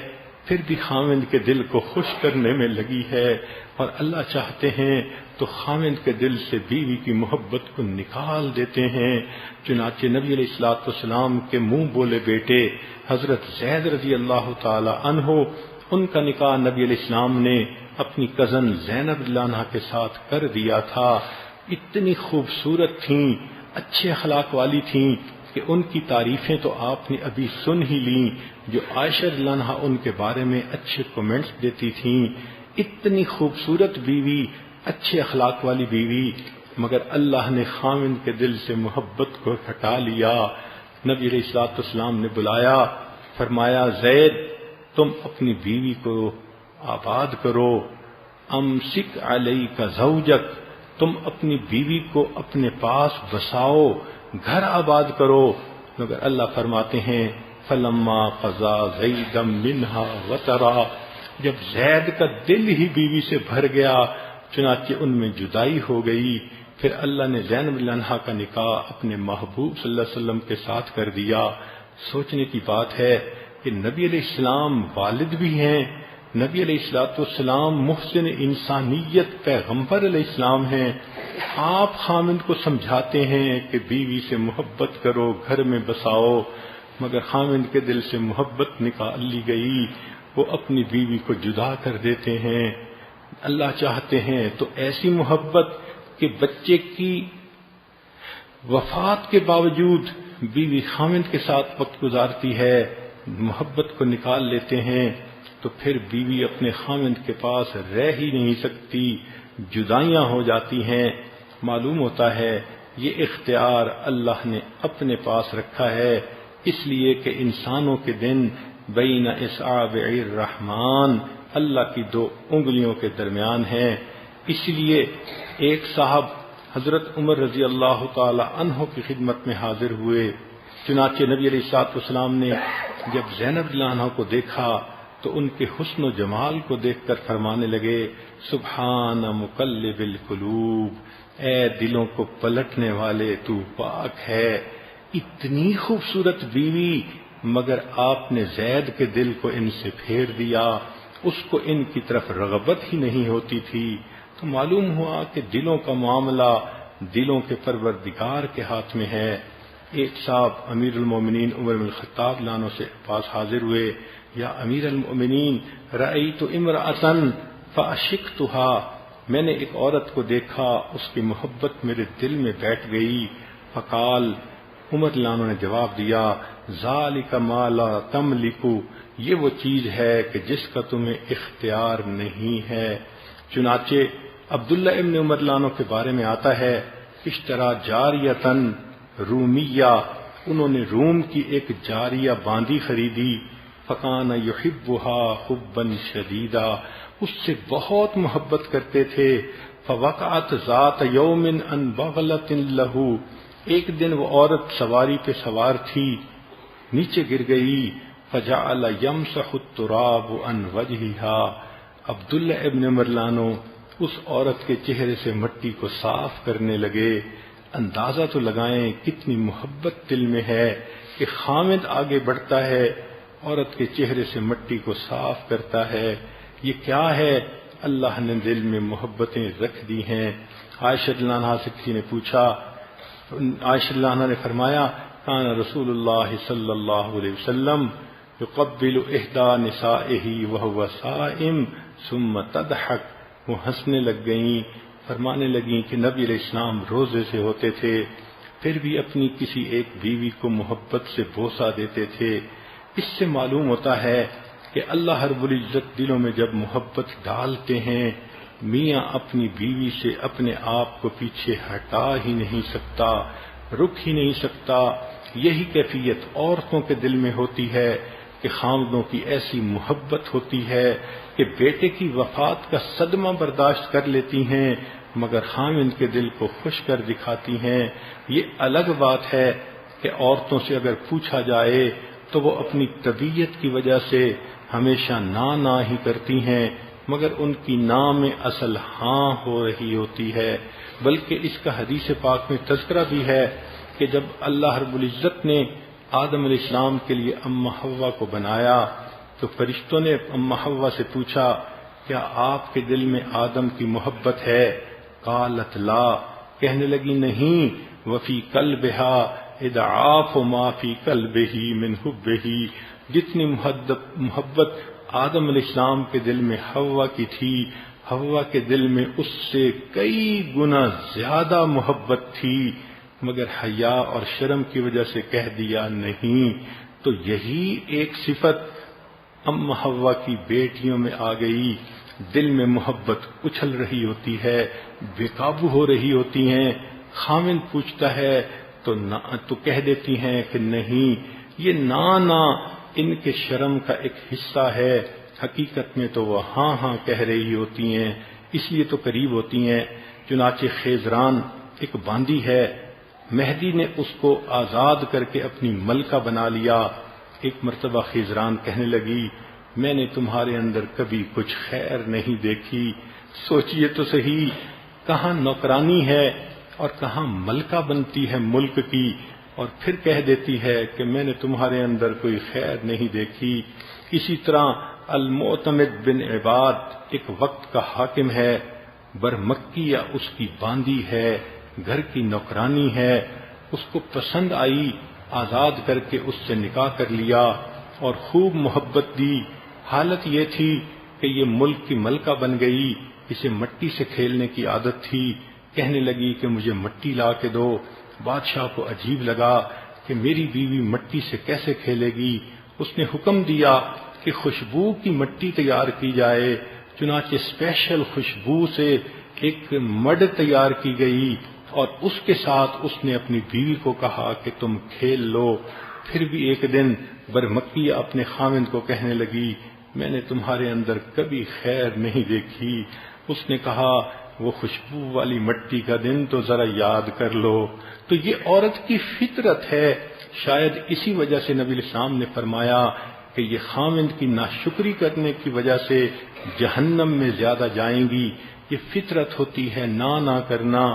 پھر بھی خاوند کے دل کو خوش کرنے میں لگی ہے، اور اللہ چاہتے ہیں تو خاوند کے دل سے بیوی کی محبت کو نکال دیتے ہیں۔ چنانچہ نبی علیہ الصلوۃ والسلام کے منہ بولے بیٹے حضرت زید رضی اللہ تعالی عنہ، ان کا نکاح نبی علیہ السلام نے اپنی کزن زینب رضی اللہ عنہا کے ساتھ کر دیا تھا۔ اتنی خوبصورت تھیں، اچھے اخلاق والی تھیں کہ ان کی تعریفیں تو آپ نے ابھی سن ہی لیں، جو عائشہ رضی اللہ عنہا ان کے بارے میں اچھے کمنٹس دیتی تھیں۔ اتنی خوبصورت بیوی، اچھے اخلاق والی بیوی، مگر اللہ نے خاوند کے دل سے محبت کو ہٹا لیا۔ نبی علیہ الصلوۃ والسلام نے بلایا، فرمایا زید تم اپنی بیوی کو آباد کرو، امسک علیک زوجک، تم اپنی بیوی کو اپنے پاس بساؤ، گھر آباد کرو۔ مگر اللہ فرماتے ہیں فلما قضا زید منہا وطرا، جب زید کا دل ہی بیوی سے بھر گیا چنانچہ ان میں جدائی ہو گئی، پھر اللہ نے زینب رضی اللہ عنہا کا نکاح اپنے محبوب صلی اللہ علیہ وسلم کے ساتھ کر دیا۔ سوچنے کی بات ہے کہ نبی علیہ السلام والد بھی ہیں، نبی علیہ الصلوۃ والسلام محسن انسانیت پیغمبر علیہ السلام ہیں، آپ خاوند کو سمجھاتے ہیں کہ بیوی سے محبت کرو، گھر میں بساؤ، مگر خاوند کے دل سے محبت نکال لی گئی، وہ اپنی بیوی کو جدا کر دیتے ہیں۔ اللہ چاہتے ہیں تو ایسی محبت کہ بچے کی وفات کے باوجود بیوی خاوند کے ساتھ وقت گزارتی ہے، محبت کو نکال لیتے ہیں تو پھر بیوی اپنے خاوند کے پاس رہ ہی نہیں سکتی، جدائیاں ہو جاتی ہیں۔ معلوم ہوتا ہے یہ اختیار اللہ نے اپنے پاس رکھا ہے، اس لیے کہ انسانوں کے دن بین اصابع الرحمن، اللہ کی 2 انگلیوں کے درمیان ہیں۔ اس لیے ایک صاحب حضرت عمر رضی اللہ تعالی عنہ کی خدمت میں حاضر ہوئے، چنانچہ نبی علیہ الصلوۃ والسلام نے جب زینب رضی اللہ عنہا کو دیکھا تو ان کے حسن و جمال کو دیکھ کر فرمانے لگے سبحان مقلب القلوب، اے دلوں کو پلٹنے والے تو پاک ہے۔ اتنی خوبصورت بیوی، مگر آپ نے زید کے دل کو ان سے پھیر دیا، اس کو ان کی طرف رغبت ہی نہیں ہوتی تھی۔ تو معلوم ہوا کہ دلوں کا معاملہ دلوں کے پروردگار کے ہاتھ میں ہے۔ ایک صاحب امیر المومنین عمر بن الخطاب لانو سے پاس حاضر ہوئے، یا امیر المومنین رأیت امرأۃ فعشقتها، میں نے ایک عورت کو دیکھا، اس کی محبت میرے دل میں بیٹھ گئی۔ فقال، عمر لانو نے جواب دیا، ذالک ما لا تملک، یہ وہ چیز ہے کہ جس کا تمہیں اختیار نہیں ہے۔ چنانچہ عبداللہ ابن عمر لانو کے بارے میں آتا ہے، اشترا جاریتن رومیہ، انہوں نے روم کی ایک جاریہ باندی خریدی، فکان یحبها حبا شدیدا، اس سے بہت محبت کرتے تھے۔ فوقعت ذات یوم ان بغلۃ لہ، ایک دن وہ عورت سواری پہ سوار تھی، نیچے گر گئی۔ فجعل یمسح التراب عن وجهها، عبداللہ ابن عمر لانو اس عورت کے چہرے سے مٹی کو صاف کرنے لگے۔ اندازہ تو لگائیں کتنی محبت دل میں ہے کہ خامد آگے بڑھتا ہے، عورت کے چہرے سے مٹی کو صاف کرتا ہے۔ یہ کیا ہے؟ اللہ نے دل میں محبتیں رکھ دی ہیں۔ عائشہ رضی اللہ عنہا سے کسی نے پوچھا، عائشہ رضی اللہ عنہا نے فرمایا، کان رسول اللہ صلی اللہ علیہ وسلم یقبل احدى نسائه وهو صائم ثم تضحك، وہ ہنسنے لگ گئیں، فرمانے لگیں کہ نبی علیہ السلام روزے سے ہوتے تھے، پھر بھی اپنی کسی ایک بیوی کو محبت سے بوسہ دیتے تھے۔ اس سے معلوم ہوتا ہے کہ اللہ رب العزت دلوں میں جب محبت ڈالتے ہیں، میاں اپنی بیوی سے اپنے آپ کو پیچھے ہٹا ہی نہیں سکتا، رک ہی نہیں سکتا۔ یہی کیفیت عورتوں کے دل میں ہوتی ہے کہ خامدوں کی ایسی محبت ہوتی ہے کہ بیٹے کی وفات کا صدمہ برداشت کر لیتی ہیں، مگر خامد کے دل کو خوش کر دکھاتی ہیں۔ یہ الگ بات ہے کہ عورتوں سے اگر پوچھا جائے تو وہ اپنی طبیعت کی وجہ سے ہمیشہ نہ ہی کرتی ہیں، مگر ان کی نا میں اصل ہاں ہو رہی ہوتی ہے۔ بلکہ اس کا حدیث پاک میں تذکرہ بھی ہے کہ جب اللہ رب العزت نے آدم علیہ السلام کے لیے ام حوا کو بنایا تو فرشتوں نے ام حوا سے پوچھا، کیا آپ کے دل میں آدم کی محبت ہے؟ قالت لا، کہنے لگی نہیں، وفی قلبها اضعاف ما فی قلبہ من حبہ، جتنی محبت آدم علیہ السلام کے دل میں حوا کی تھی، حوا کے دل میں اس سے کئی گنا زیادہ محبت تھی، مگر حیا اور شرم کی وجہ سے کہہ دیا نہیں۔ تو یہی ایک صفت ام حوا کی بیٹیوں میں آ گئی، دل میں محبت اچھل رہی ہوتی ہے، بے قابو ہو رہی ہوتی ہیں، خامن پوچھتا ہے تو کہہ دیتی ہیں کہ نہیں، یہ نہ ان کے شرم کا ایک حصہ ہے، حقیقت میں تو وہ ہاں کہہ رہی ہوتی ہیں، اس لیے تو قریب ہوتی ہیں۔ چنانچہ خیزران ایک باندی ہے، مہدی نے اس کو آزاد کر کے اپنی ملکہ بنا لیا۔ ایک مرتبہ خیزران کہنے لگی، میں نے تمہارے اندر کبھی کچھ خیر نہیں دیکھی، سوچئے تو صحیح، کہاں نوکرانی ہے اور کہاں ملکہ بنتی ہے ملک کی، اور پھر کہہ دیتی ہے کہ میں نے تمہارے اندر کوئی خیر نہیں دیکھی۔ اسی طرح المعتمد بن عباد ایک وقت کا حاکم ہے، برمکیہ اس کی باندی ہے، گھر کی نوکرانی ہے، اس کو پسند آئی، آزاد کر کے اس سے نکاح کر لیا اور خوب محبت دی۔ حالت یہ تھی کہ یہ ملک کی ملکہ بن گئی، اسے مٹی سے کھیلنے کی عادت تھی، کہنے لگی کہ مجھے مٹی لا کے دو۔ بادشاہ کو عجیب لگا کہ میری بیوی مٹی سے کیسے کھیلے گی، اس نے حکم دیا کہ خوشبو کی مٹی تیار کی جائے، چنانچہ اسپیشل خوشبو سے ایک مڈ تیار کی گئی اور اس کے ساتھ اس نے اپنی بیوی کو کہا کہ تم کھیل لو۔ پھر بھی ایک دن برمکیہ اپنے خاوند کو کہنے لگی، میں نے تمہارے اندر کبھی خیر نہیں دیکھی۔ اس نے کہا، وہ خوشبو والی مٹی کا دن تو ذرا یاد کر لو۔ تو یہ عورت کی فطرت ہے، شاید اسی وجہ سے نبی الاسلام نے فرمایا کہ یہ خاوند کی ناشکری کرنے کی وجہ سے جہنم میں زیادہ جائیں گی۔ یہ فطرت ہوتی ہے نہ کرنا،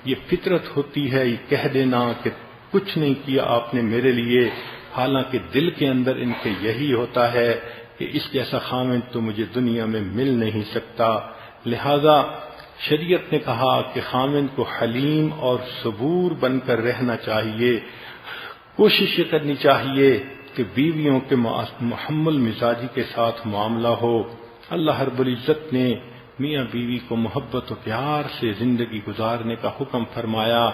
یہ فطرت ہوتی ہے یہ کہہ دینا کہ کچھ نہیں کیا آپ نے میرے لیے، حالانکہ دل کے اندر ان کے یہی ہوتا ہے کہ اس جیسا خاوند تو مجھے دنیا میں مل نہیں سکتا۔ لہذا شریعت نے کہا کہ خاوند کو حلیم اور صبور بن کر رہنا چاہیے، کوشش یہ کرنی چاہیے کہ بیویوں کے محمل مزاجی کے ساتھ معاملہ ہو۔ اللہ رب العزت نے میاں بیوی کو محبت و پیار سے زندگی گزارنے کا حکم فرمایا۔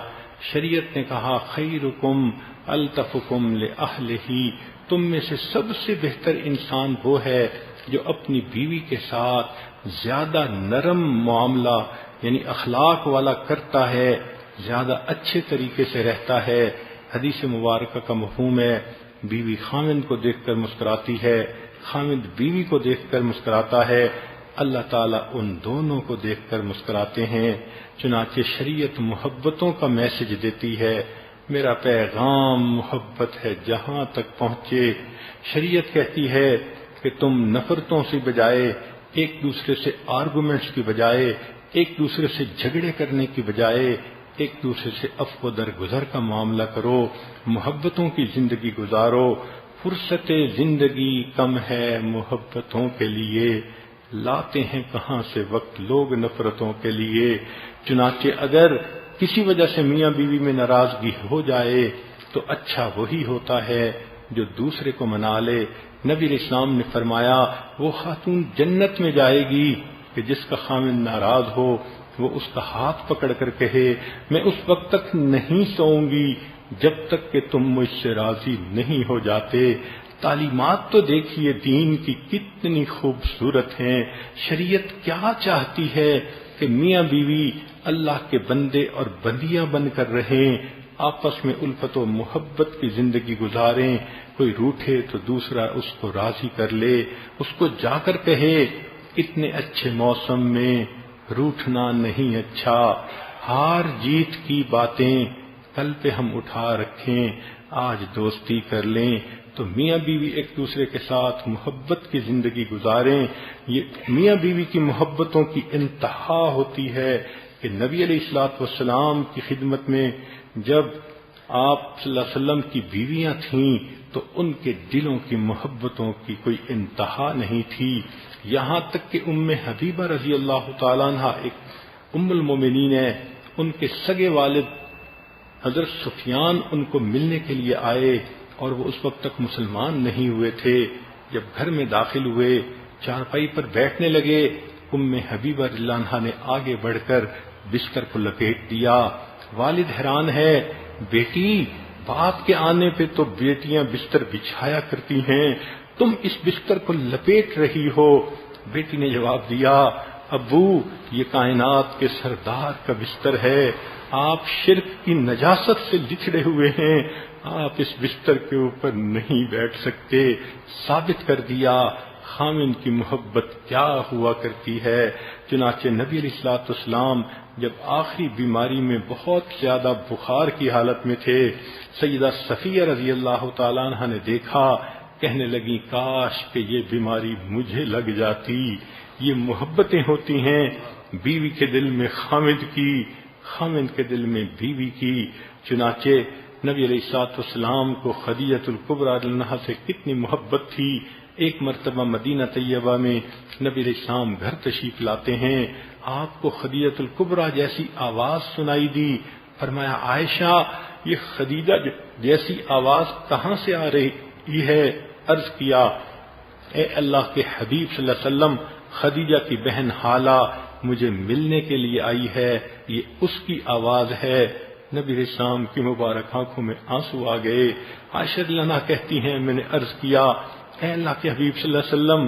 شریعت نے کہا خیرکم الطفکم لأہلہ، تم میں سے سب سے بہتر انسان وہ ہے جو اپنی بیوی کے ساتھ زیادہ نرم معاملہ یعنی اخلاق والا کرتا ہے، زیادہ اچھے طریقے سے رہتا ہے۔ حدیث مبارکہ کا مفہوم ہے بیوی خاوند کو دیکھ کر مسکراتی ہے، خاوند بیوی کو دیکھ کر مسکراتا ہے، اللہ تعالیٰ ان دونوں کو دیکھ کر مسکراتے ہیں۔ چنانچہ شریعت محبتوں کا میسج دیتی ہے، میرا پیغام محبت ہے جہاں تک پہنچے۔ شریعت کہتی ہے کہ تم نفرتوں سے بجائے، ایک دوسرے سے آرگومنٹس کی بجائے، ایک دوسرے سے جھگڑے کرنے کی بجائے ایک دوسرے سے عفو درگزر کا معاملہ کرو، محبتوں کی زندگی گزارو۔ فرصت زندگی کم ہے محبتوں کے لیے، لاتے ہیں کہاں سے وقت لوگ نفرتوں کے لیے۔ چنانچہ اگر کسی وجہ سے میاں بیوی میں ناراضگی ہو جائے تو اچھا وہی ہوتا ہے جو دوسرے کو منا لے۔ نبی علیہ السلام نے فرمایا وہ خاتون جنت میں جائے گی کہ جس کا خاوند ناراض ہو، وہ اس کا ہاتھ پکڑ کر کہے میں اس وقت تک نہیں سوؤں گی جب تک کہ تم مجھ سے راضی نہیں ہو جاتے۔ تعلیمات تو دیکھیے دین کی کتنی خوبصورت ہیں۔ شریعت کیا چاہتی ہے کہ میاں بیوی اللہ کے بندے اور بندیاں بن کر رہیں، آپس میں الفت و محبت کی زندگی گزاریں، کوئی روٹھے تو دوسرا اس کو راضی کر لے، اس کو جا کر کہے اتنے اچھے موسم میں روٹھنا نہیں اچھا، ہار جیت کی باتیں کل پہ ہم اٹھا رکھیں، آج دوستی کر لیں۔ تو میاں بیوی ایک دوسرے کے ساتھ محبت کی زندگی گزاریں۔ یہ میاں بیوی کی محبتوں کی انتہا ہوتی ہے کہ نبی علیہ الصلوۃ والسلام کی خدمت میں جب آپ صلی اللہ علیہ وسلم کی بیویاں تھیں تو ان کے دلوں کی محبتوں کی کوئی انتہا نہیں تھی، یہاں تک کہ ام حبیبہ رضی اللہ تعالیٰ عنہ ایک ام المومنین ہے، ان کے سگے والد حضرت سفیان ان کو ملنے کے لیے آئے اور وہ اس وقت تک مسلمان نہیں ہوئے تھے۔ جب گھر میں داخل ہوئے چارپائی پر بیٹھنے لگے، ام حبیبہ رضی اللہ عنہا نے آگے بڑھ کر بستر کو لپیٹ دیا۔ والد حیران ہے، بیٹی باپ کے آنے پہ تو بیٹیاں بستر بچھایا کرتی ہیں، تم اس بستر کو لپیٹ رہی ہو؟ بیٹی نے جواب دیا، ابو یہ کائنات کے سردار کا بستر ہے، آپ شرک کی نجاست سے لچڑے ہوئے ہیں، آپ اس بستر کے اوپر نہیں بیٹھ سکتے۔ ثابت کر دیا خاوند کی محبت کیا ہوا کرتی ہے۔ چنانچہ نبی علیہ الصلوۃ والسلام جب آخری بیماری میں بہت زیادہ بخار کی حالت میں تھے، سیدہ صفیہ رضی اللہ تعالیٰ عنہ نے دیکھا، کہنے لگی کاش کہ یہ بیماری مجھے لگ جاتی۔ یہ محبتیں ہوتی ہیں بیوی کے دل میں خاوند کی، خاوند کے دل میں بیوی کی۔ چنانچہ نبی علیہ الصلوۃ والسلام کو خدیجہ الکبریٰ رضی اللہ عنہا سے کتنی محبت تھی۔ ایک مرتبہ مدینہ طیبہ میں نبی علیہ السلام گھر تشریف لاتے ہیں، آپ کو خدیجہ الکبریٰ جیسی آواز سنائی دی، فرمایا عائشہ یہ خدیجہ جیسی آواز کہاں سے آ رہی ہے؟ عرض کیا اے اللہ کے حبیب صلی اللہ علیہ وسلم، خدیجہ کی بہن حالہ مجھے ملنے کے لیے آئی ہے، یہ اس کی آواز ہے۔ نبی علیہ السلام کی مبارک آنکھوں میں آنسو آ گئے۔ عائشہ رضی اللہ عنہا کہتی ہیں میں نے عرض کیا اے اللہ کے حبیب صلی اللہ علیہ وسلم،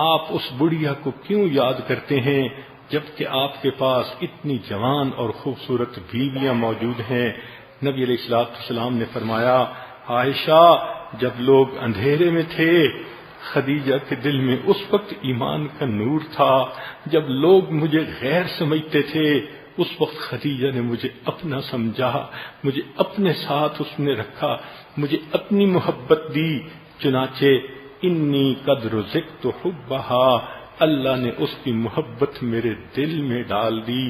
آپ اس بڑھیا کو کیوں یاد کرتے ہیں جبکہ آپ کے پاس اتنی جوان اور خوبصورت بیویاں موجود ہیں؟ نبی علیہ الصلوۃ والسلام نے فرمایا عائشہ جب لوگ اندھیرے میں تھے خدیجہ کے دل میں اس وقت ایمان کا نور تھا، جب لوگ مجھے غیر سمجھتے تھے اس وقت خدیجہ نے مجھے اپنا سمجھا، مجھے اپنے ساتھ اس نے رکھا، مجھے اپنی محبت دی۔ چنانچہ انی قد رزقت حبھا، اللہ نے اس کی محبت میرے دل میں ڈال دی۔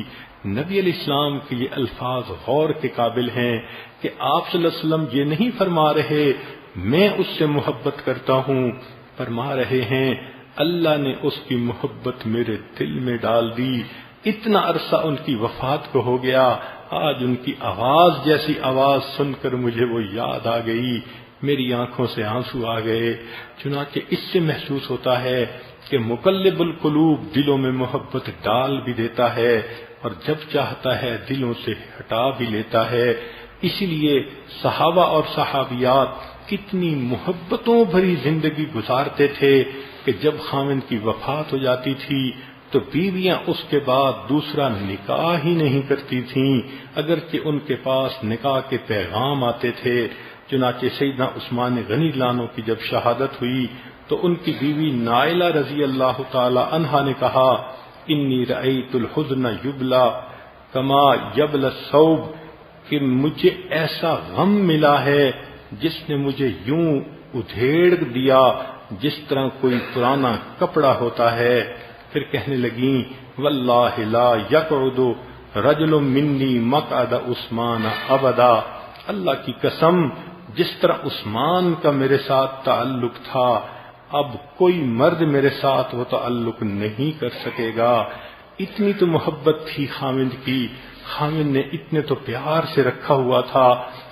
نبی علیہ السلام کے یہ الفاظ غور کے قابل ہیں کہ آپ صلی اللہ علیہ وسلم یہ نہیں فرما رہے میں اس سے محبت کرتا ہوں، فرما رہے ہیں اللہ نے اس کی محبت میرے دل میں ڈال دی، اتنا عرصہ ان کی وفات کو ہو گیا، آج ان کی آواز جیسی آواز سن کر مجھے وہ یاد آ گئی، میری آنکھوں سے آنسو آ گئے۔ چنانچہ اس سے محسوس ہوتا ہے کہ مقلب القلوب دلوں میں محبت ڈال بھی دیتا ہے اور جب چاہتا ہے دلوں سے ہٹا بھی لیتا ہے۔ اسی لیے صحابہ اور صحابیات کتنی محبتوں بھری زندگی گزارتے تھے کہ جب خاوند کی وفات ہو جاتی تھی تو بیویاں اس کے بعد دوسرا نکاح ہی نہیں کرتی تھیں، اگرچہ ان کے پاس نکاح کے پیغام آتے تھے۔ چنانچہ سیدنا عثمان غنی لانو کی جب شہادت ہوئی تو ان کی بیوی نائلہ رضی اللہ تعالی عنہا نے کہا انی رأیت الحزن یبلا کما یبلا الثوب، کہ مجھے ایسا غم ملا ہے جس نے مجھے یوں ادھیڑ دیا جس طرح کوئی پرانا کپڑا ہوتا ہے۔ پھر کہنے لگیں واللہ لا یقعد رجل منی مقعد عثمان ابدا، اللہ کی قسم جس طرح عثمان کا میرے ساتھ تعلق تھا اب کوئی مرد میرے ساتھ وہ تعلق نہیں کر سکے گا۔ اتنی تو محبت تھی خاوند کی، خاوند نے اتنے تو پیار سے رکھا ہوا تھا،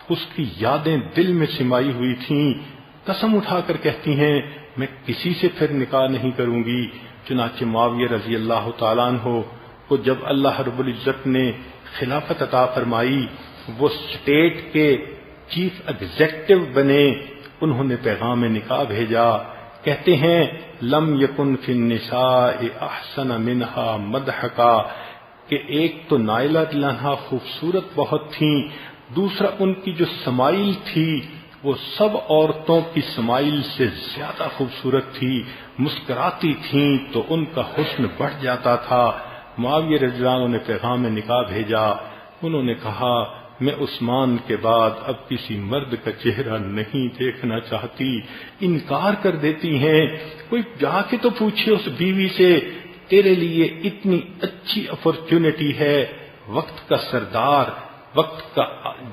اس کی یادیں دل میں سمائی ہوئی تھیں۔ قسم اٹھا کر کہتی ہیں میں کسی سے پھر نکاح نہیں کروں گی۔ چنانچہ معاویہ رضی اللہ تعالیٰ عنہ کو جب اللہ رب العزت نے خلافت عطا فرمائی، وہ اسٹیٹ کے چیف ایگزیکٹو بنے، انہوں نے پیغام نکاح بھیجا۔ کہتے ہیں لم یکن فی النساء احسن منہا مضحکا، کہ ایک تو نائلہ رضی اللہ عنہا خوبصورت بہت تھیں، دوسرا ان کی جو سمائل تھی وہ سب عورتوں کی سمائل سے زیادہ خوبصورت تھی، مسکراتی تھیں تو ان کا حسن بڑھ جاتا تھا۔ معاویہ رضی اللہ عنہ نے پیغام نکاح بھیجا، انہوں نے کہا میں عثمان کے بعد اب کسی مرد کا چہرہ نہیں دیکھنا چاہتی، انکار کر دیتی ہیں۔ کوئی جا کے تو پوچھے اس بیوی سے تیرے لیے اتنی اچھی اپرچونٹی ہے، وقت کا سردار، وقت کا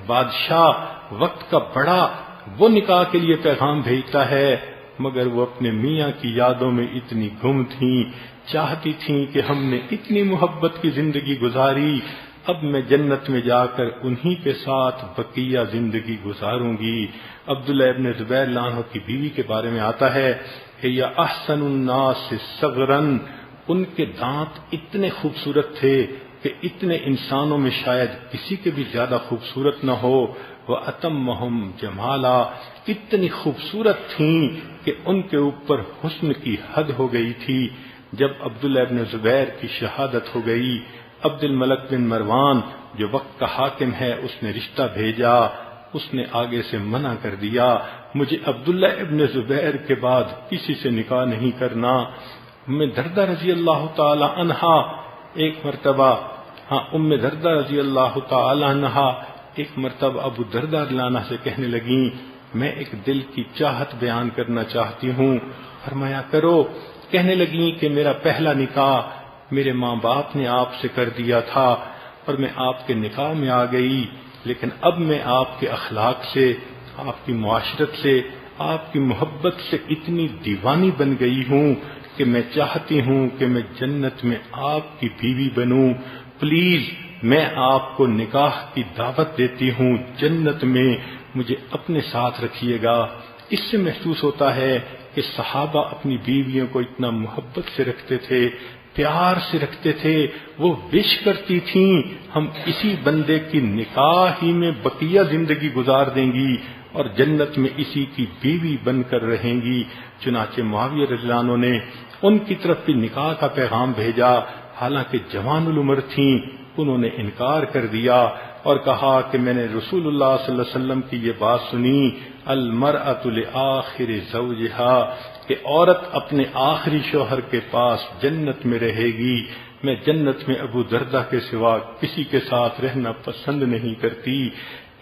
بادشاہ، وقت کا بڑا، وہ نکاح کے لیے پیغام بھیجتا ہے، مگر وہ اپنے میاں کی یادوں میں اتنی گم تھیں، چاہتی تھیں کہ ہم نے اتنی محبت کی زندگی گزاری، اب میں جنت میں جا کر انہی کے ساتھ بقیہ زندگی گزاروں گی۔ عبداللہ ابن زبیر عنہ کی بیوی کے بارے میں آتا ہے کہ یا احسن الناس صغراً، ان کے دانت اتنے خوبصورت تھے کہ اتنے انسانوں میں شاید کسی کے بھی زیادہ خوبصورت نہ ہو، وَأَتَمَّهُمْ جَمَالًا، اتنی خوبصورت تھیں کہ ان کے اوپر حسن کی حد ہو گئی تھی۔ جب عبداللہ ابن زبیر کی شہادت ہو گئی، عبد الملک بن مروان جو وقت کا حاکم ہے اس نے رشتہ بھیجا، اس نے آگے سے منع کر دیا مجھے عبداللہ ابن زبیر کے بعد کسی سے نکاح نہیں کرنا۔ ام دردہ رضی اللہ تعالی عنہا ایک مرتبہ ام دردہ رضی اللہ تعالی عنہا ایک مرتبہ ابو دردہ عنہ سے کہنے لگیں میں ایک دل کی چاہت بیان کرنا چاہتی ہوں۔ فرمایا کرو۔ کہنے لگیں کہ میرا پہلا نکاح میرے ماں باپ نے آپ سے کر دیا تھا اور میں آپ کے نکاح میں آ گئی، لیکن اب میں آپ کے اخلاق سے، آپ کی معاشرت سے، آپ کی محبت سے اتنی دیوانی بن گئی ہوں کہ میں چاہتی ہوں کہ میں جنت میں آپ کی بیوی بنوں۔ پلیز میں آپ کو نکاح کی دعوت دیتی ہوں، جنت میں مجھے اپنے ساتھ رکھیے گا۔ اس سے محسوس ہوتا ہے کہ صحابہ اپنی بیویوں کو اتنا محبت سے رکھتے تھے، پیار سے رکھتے تھے، وہ وش کرتی تھیں ہم اسی بندے کی نکاح ہی میں بقیہ زندگی گزار دیں گی اور جنت میں اسی کی بیوی بن کر رہیں گی۔ چنانچہ معاویہ رضی اللہ عنہ نے ان کی طرف بھی نکاح کا پیغام بھیجا، حالانکہ جوان العمر تھیں، انہوں نے انکار کر دیا اور کہا کہ میں نے رسول اللہ صلی اللہ علیہ وسلم کی یہ بات سنی المرأۃ لآخر زوجہا، کہ عورت اپنے آخری شوہر کے پاس جنت میں رہے گی، میں جنت میں ابو دردہ کے سوا کسی کے ساتھ رہنا پسند نہیں کرتی۔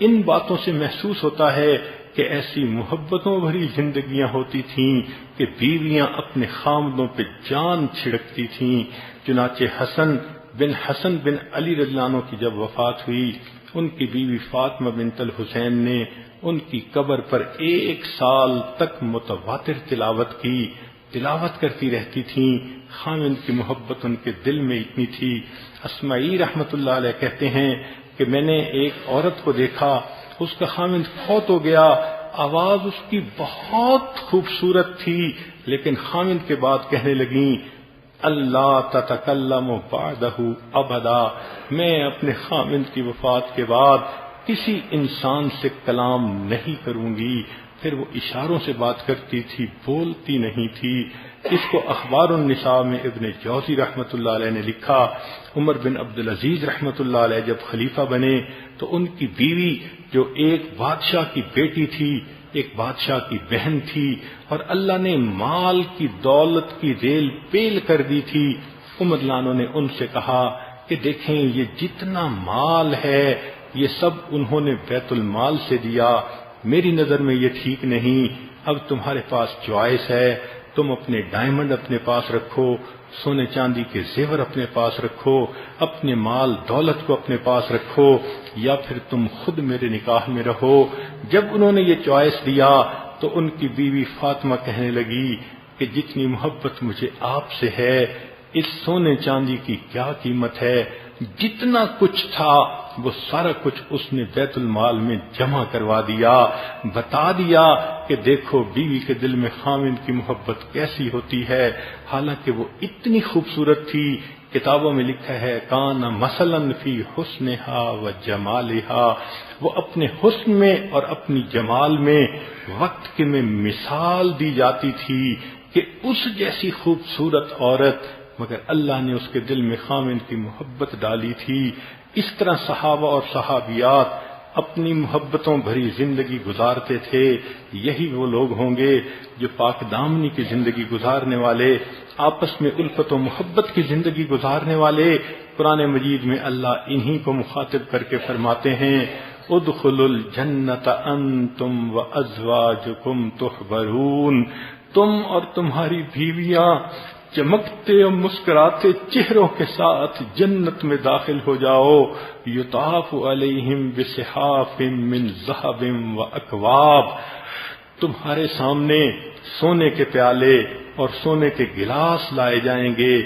ان باتوں سے محسوس ہوتا ہے کہ ایسی محبتوں بھری زندگیاں ہوتی تھیں کہ بیویاں اپنے خامدوں پہ جان چھڑکتی تھیں۔ چنانچہ حسن بن علی رضی اللہ عنہ کی جب وفات ہوئی، ان کی بیوی فاطمہ بنت الحسین نے ان کی قبر پر 1 سال تک متواتر تلاوت کرتی رہتی تھیں. خاوند کی محبت ان کے دل میں اتنی تھی. اسماعی رحمت اللہ علیہ کہتے ہیں کہ میں نے ایک عورت کو دیکھا، اس کا خاوند فوت ہو گیا، آواز اس کی بہت خوبصورت تھی، لیکن خاوند کے بعد کہنے لگیں اللہ تتکلم بعدہ ابدا، میں اپنے خاوند کی وفات کے بعد کسی انسان سے کلام نہیں کروں گی. پھر وہ اشاروں سے بات کرتی تھی، بولتی نہیں تھی. اس کو اخبار النساء میں ابن جوزی رحمت اللہ علیہ نے لکھا. عمر بن عبدالعزیز رحمت اللہ علیہ جب خلیفہ بنے تو ان کی بیوی جو ایک بادشاہ کی بیٹی تھی، ایک بادشاہ کی بہن تھی، اور اللہ نے مال کی دولت کی ریل پیل کر دی تھی. عمر لانو نے ان سے کہا کہ دیکھیں یہ جتنا مال ہے یہ سب انہوں نے بیت المال سے دیا، میری نظر میں یہ ٹھیک نہیں. اب تمہارے پاس چوائس ہے، تم اپنے ڈائمنڈ اپنے پاس رکھو، سونے چاندی کے زیور اپنے پاس رکھو، اپنے مال دولت کو اپنے پاس رکھو، یا پھر تم خود میرے نکاح میں رہو. جب انہوں نے یہ چوائس دیا تو ان کی بیوی فاطمہ کہنے لگی کہ جتنی محبت مجھے آپ سے ہے اس سونے چاندی کی کیا قیمت ہے. جتنا کچھ تھا وہ سارا کچھ اس نے بیت المال میں جمع کروا دیا. بتا دیا کہ دیکھو بیوی کے دل میں خاوند کی محبت کیسی ہوتی ہے. حالانکہ وہ اتنی خوبصورت تھی، کتابوں میں لکھا ہے کان مثلا فی حسنہا و جمالہا، وہ اپنے حسن میں اور اپنی جمال میں وقت کے میں مثال دی جاتی تھی کہ اس جیسی خوبصورت عورت، مگر اللہ نے اس کے دل میں خاوند کی محبت ڈالی تھی. اس طرح صحابہ اور صحابیات اپنی محبتوں بھری زندگی گزارتے تھے. یہی وہ لوگ ہوں گے جو پاک دامنی کی زندگی گزارنے والے، آپس میں الفت و محبت کی زندگی گزارنے والے. قرآن مجید میں اللہ انہی کو مخاطب کر کے فرماتے ہیں ادخلوا الجنت انتم وازواجکم تحبرون، تم اور تمہاری بیویاں چمکتے اور مسکراتے چہروں کے ساتھ جنت میں داخل ہو جاؤ. یطاف علیہم بصحاف من ذہب واکواب، تمہارے سامنے سونے کے پیالے اور سونے کے گلاس لائے جائیں گے.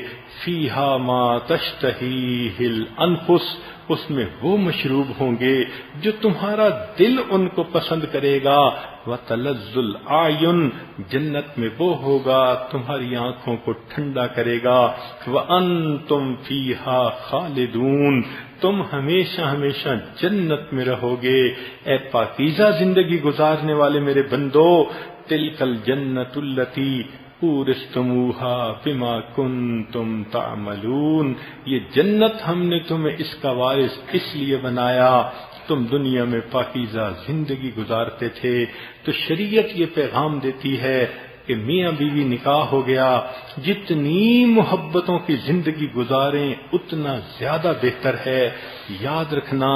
فیہا ما تشتہیہ الانفس، اس میں وہ مشروب ہوں گے جو تمہارا دل ان کو پسند کرے گا. وَتَلَذُّ الْأَعْيُنُ، جنت میں وہ ہوگا تمہاری آنکھوں کو ٹھنڈا کرے گا. وَأَنْتُمْ فِيهَا خَالِدُونَ، تم ہمیشہ ہمیشہ جنت میں رہو گے. اے پاکیزہ زندگی گزارنے والے میرے بندو، تِلْكَ الْجَنَّةُ الَّتِي اورثتموها بما کنتم تعملون، یہ جنت ہم نے تمہیں اس کا وارث اس لیے بنایا تم دنیا میں پاکیزہ زندگی گزارتے تھے. تو شریعت یہ پیغام دیتی ہے کہ میاں بیوی نکاح ہو گیا، جتنی محبتوں کی زندگی گزاریں اتنا زیادہ بہتر ہے. یاد رکھنا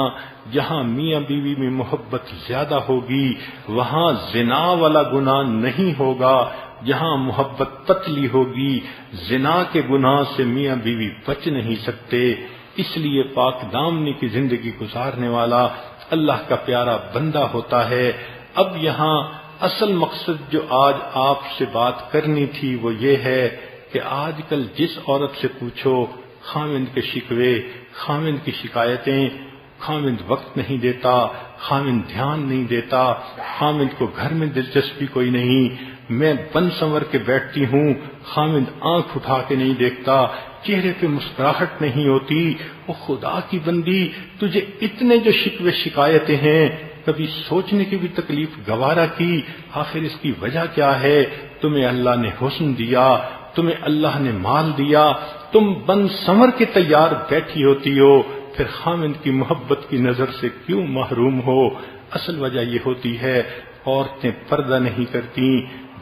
جہاں میاں بیوی میں محبت زیادہ ہوگی وہاں زنا والا گناہ نہیں ہوگا. جہاں محبت پتلی ہوگی زنا کے گناہ سے میاں بیوی بچ نہیں سکتے. اس لیے پاک دامنی کی زندگی گزارنے والا اللہ کا پیارا بندہ ہوتا ہے. اب یہاں اصل مقصد جو آج آپ سے بات کرنی تھی وہ یہ ہے کہ آج کل جس عورت سے پوچھو خاوند کے شکوے، خاوند کی شکایتیں، خاوند وقت نہیں دیتا، خاوند دھیان نہیں دیتا، خاوند کو گھر میں دلچسپی کوئی نہیں، میں بن سنور کے بیٹھتی ہوں، خاوند آنکھ اٹھا کے نہیں دیکھتا، چہرے پہ مسکراہٹ نہیں ہوتی. وہ خدا کی بندی، تجھے اتنے جو شکوے شکایتیں ہیں کبھی سوچنے کی بھی تکلیف گوارا کی آخر اس کی وجہ کیا ہے؟ تمہیں اللہ نے حسن دیا، تمہیں اللہ نے مال دیا، تم بن سنور کے تیار بیٹھی ہوتی ہو، پھر خاوند کی محبت کی نظر سے کیوں محروم ہو؟ اصل وجہ یہ ہوتی ہے عورتیں پردہ نہیں کرتی،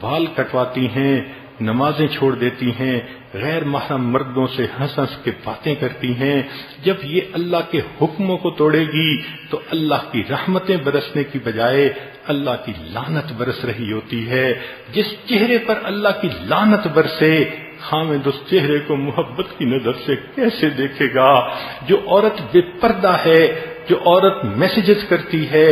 بال کٹواتی ہیں، نمازیں چھوڑ دیتی ہیں، غیر محرم مردوں سے ہنس ہنس کے باتیں کرتی ہیں. جب یہ اللہ کے حکموں کو توڑے گی تو اللہ کی رحمتیں برسنے کی بجائے اللہ کی لعنت برس رہی ہوتی ہے. جس چہرے پر اللہ کی لعنت برسے خاوند اس چہرے کو محبت کی نظر سے کیسے دیکھے گا؟ جو عورت بے پردہ ہے جو عورت میسیجز کرتی ہے،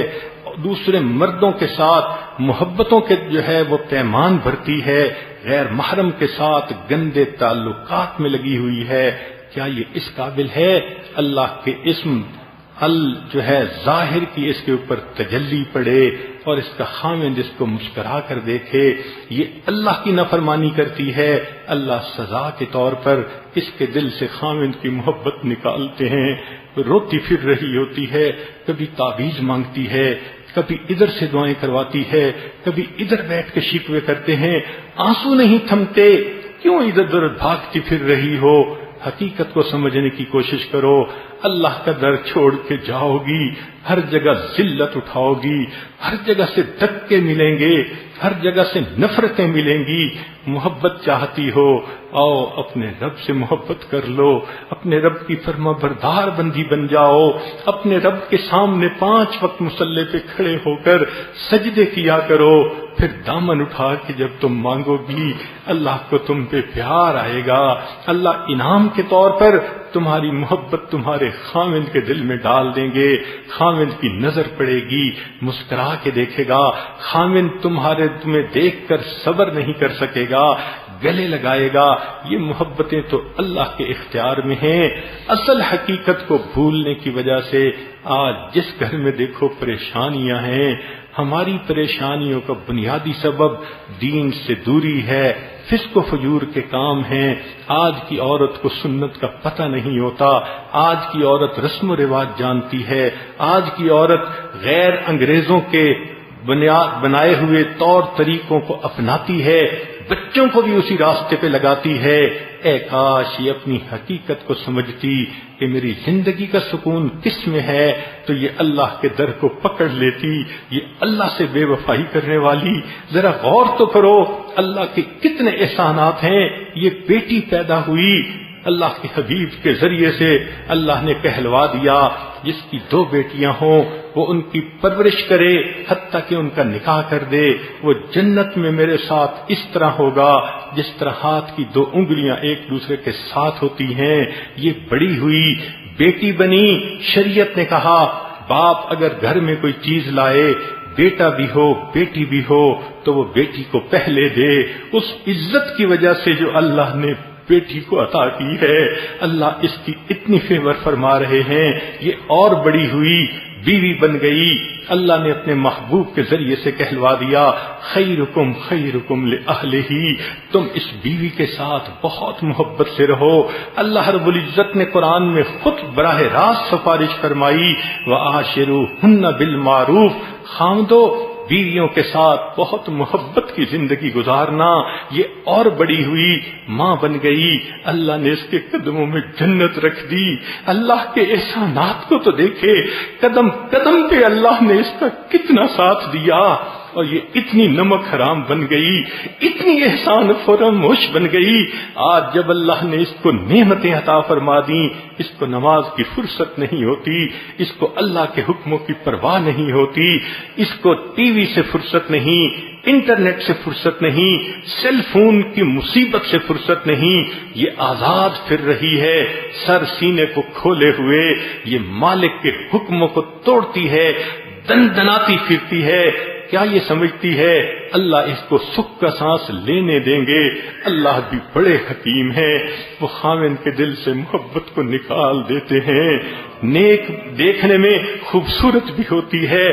دوسرے مردوں کے ساتھ محبتوں کے جو ہے وہ پیمان بھرتی ہے، غیر محرم کے ساتھ گندے تعلقات میں لگی ہوئی ہے، کیا یہ اس قابل ہے اللہ کے اسم جو ہے ظاہر کی اس کے اوپر تجلی پڑے اور اس کا خاوند اس کو مسکرا کر دیکھے؟ یہ اللہ کی نافرمانی کرتی ہے، اللہ سزا کے طور پر اس کے دل سے خاوند کی محبت نکالتے ہیں، روتی پھر رہی ہوتی ہے، کبھی تعویذ مانگتی ہے، کبھی ادھر سے دعائیں کرواتی ہے، کبھی ادھر بیٹھ کے شکوے کرتے ہیں، آنسو نہیں تھمتے، کیوں ادھر ادھر بھاگتی پھر رہی ہو؟ حقیقت کو سمجھنے کی کوشش کرو، اللہ کا در چھوڑ کے جاؤ گی، ہر جگہ ذلت اٹھاؤ گی، ہر جگہ سے دھکے ملیں گے، ہر جگہ سے نفرتیں ملیں گی۔ محبت چاہتی ہو، آؤ اپنے رب سے محبت کر لو، اپنے رب کی فرما بردار بندی بن جاؤ، اپنے رب کے سامنے 5 وقت مصلی پہ کھڑے ہو کر سجدے کیا کرو، پھر دامن اٹھا کے جب تم مانگو گی اللہ کو تم پہ پیار آئے گا، اللہ انعام کے طور پر تمہاری محبت تمہارے خاوند کے دل میں ڈال دیں گے، خاوند کی نظر پڑے گی، مسکرا کے دیکھے گا، خاوند تمہیں دیکھ کر صبر نہیں کر سکے گا، گلے لگائے گا۔ یہ محبتیں تو اللہ کے اختیار میں ہیں۔ اصل حقیقت کو بھولنے کی وجہ سے آج جس گھر میں دیکھو پریشانیاں ہیں، ہماری پریشانیوں کا بنیادی سبب دین سے دوری ہے، فسق و فجور کے کام ہیں۔ آج کی عورت کو سنت کا پتہ نہیں ہوتا، آج کی عورت رسم و رواج جانتی ہے، آج کی عورت غیر انگریزوں کے بنائے ہوئے طور طریقوں کو اپناتی ہے، بچوں کو بھی اسی راستے پہ لگاتی ہے۔ اے کاش یہ اپنی حقیقت کو سمجھتی کہ میری زندگی کا سکون کس میں ہے، تو یہ اللہ کے در کو پکڑ لیتی۔ یہ اللہ سے بے وفائی کرنے والی، ذرا غور تو کرو اللہ کے کتنے احسانات ہیں۔ یہ بیٹی پیدا ہوئی، اللہ کے حبیب کے ذریعے سے اللہ نے کہلوا دیا جس کی 2 بیٹیاں ہوں وہ ان کی پرورش کرے، حتیٰ کہ ان کا نکاح کر دے، وہ جنت میں میرے ساتھ اس طرح ہوگا جس طرح ہاتھ کی 2 انگلیاں ایک دوسرے کے ساتھ ہوتی ہیں۔ یہ بڑی ہوئی، بیٹی بنی، شریعت نے کہا باپ اگر گھر میں کوئی چیز لائے، بیٹا بھی ہو بیٹی بھی ہو، تو وہ بیٹی کو پہلے دے۔ اس عزت کی وجہ سے جو اللہ نے بیٹی کو عطا کی ہے، اللہ اس کی اتنی فیور فرما رہے ہیں، یہ اور بڑی ہوئی، بیوی بن گئی۔ اللہ نے اپنے محبوب کے ذریعے سے کہلوا دیا خیرکم خیرکم لأہلہ، تم اس بیوی کے ساتھ بہت محبت سے رہو۔ اللہ رب العزت نے قرآن میں خود براہ راست سفارش فرمائی وعاشروہن بالمعروف، خاوندو بیویوں کے ساتھ بہت محبت کی زندگی گزارنا۔ یہ اور بڑی ہوئی، ماں بن گئی، اللہ نے اس کے قدموں میں جنت رکھ دی۔ اللہ کے احسانات کو تو دیکھے، قدم قدم پہ اللہ نے اس کا کتنا ساتھ دیا، اور یہ اتنی نمک حرام بن گئی، اتنی احسان فراموش بن گئی۔ آج جب اللہ نے اس کو نعمتیں عطا فرما دیں، اس کو نماز کی فرصت نہیں ہوتی، اس کو اللہ کے حکموں کی پرواہ نہیں ہوتی، اس کو ٹی وی سے فرصت نہیں، انٹرنیٹ سے فرصت نہیں، سیل فون کی مصیبت سے فرصت نہیں، یہ آزاد پھر رہی ہے، سر سینے کو کھولے ہوئے، یہ مالک کے حکموں کو توڑتی ہے، دندناتی پھرتی ہے۔ کیا یہ سمجھتی ہے اللہ اس کو سکھ کا سانس لینے دیں گے؟ اللہ بھی بڑے حکیم ہیں، وہ خاوند کے دل سے محبت کو نکال دیتے ہیں۔ نیک دیکھنے میں خوبصورت بھی ہوتی ہے،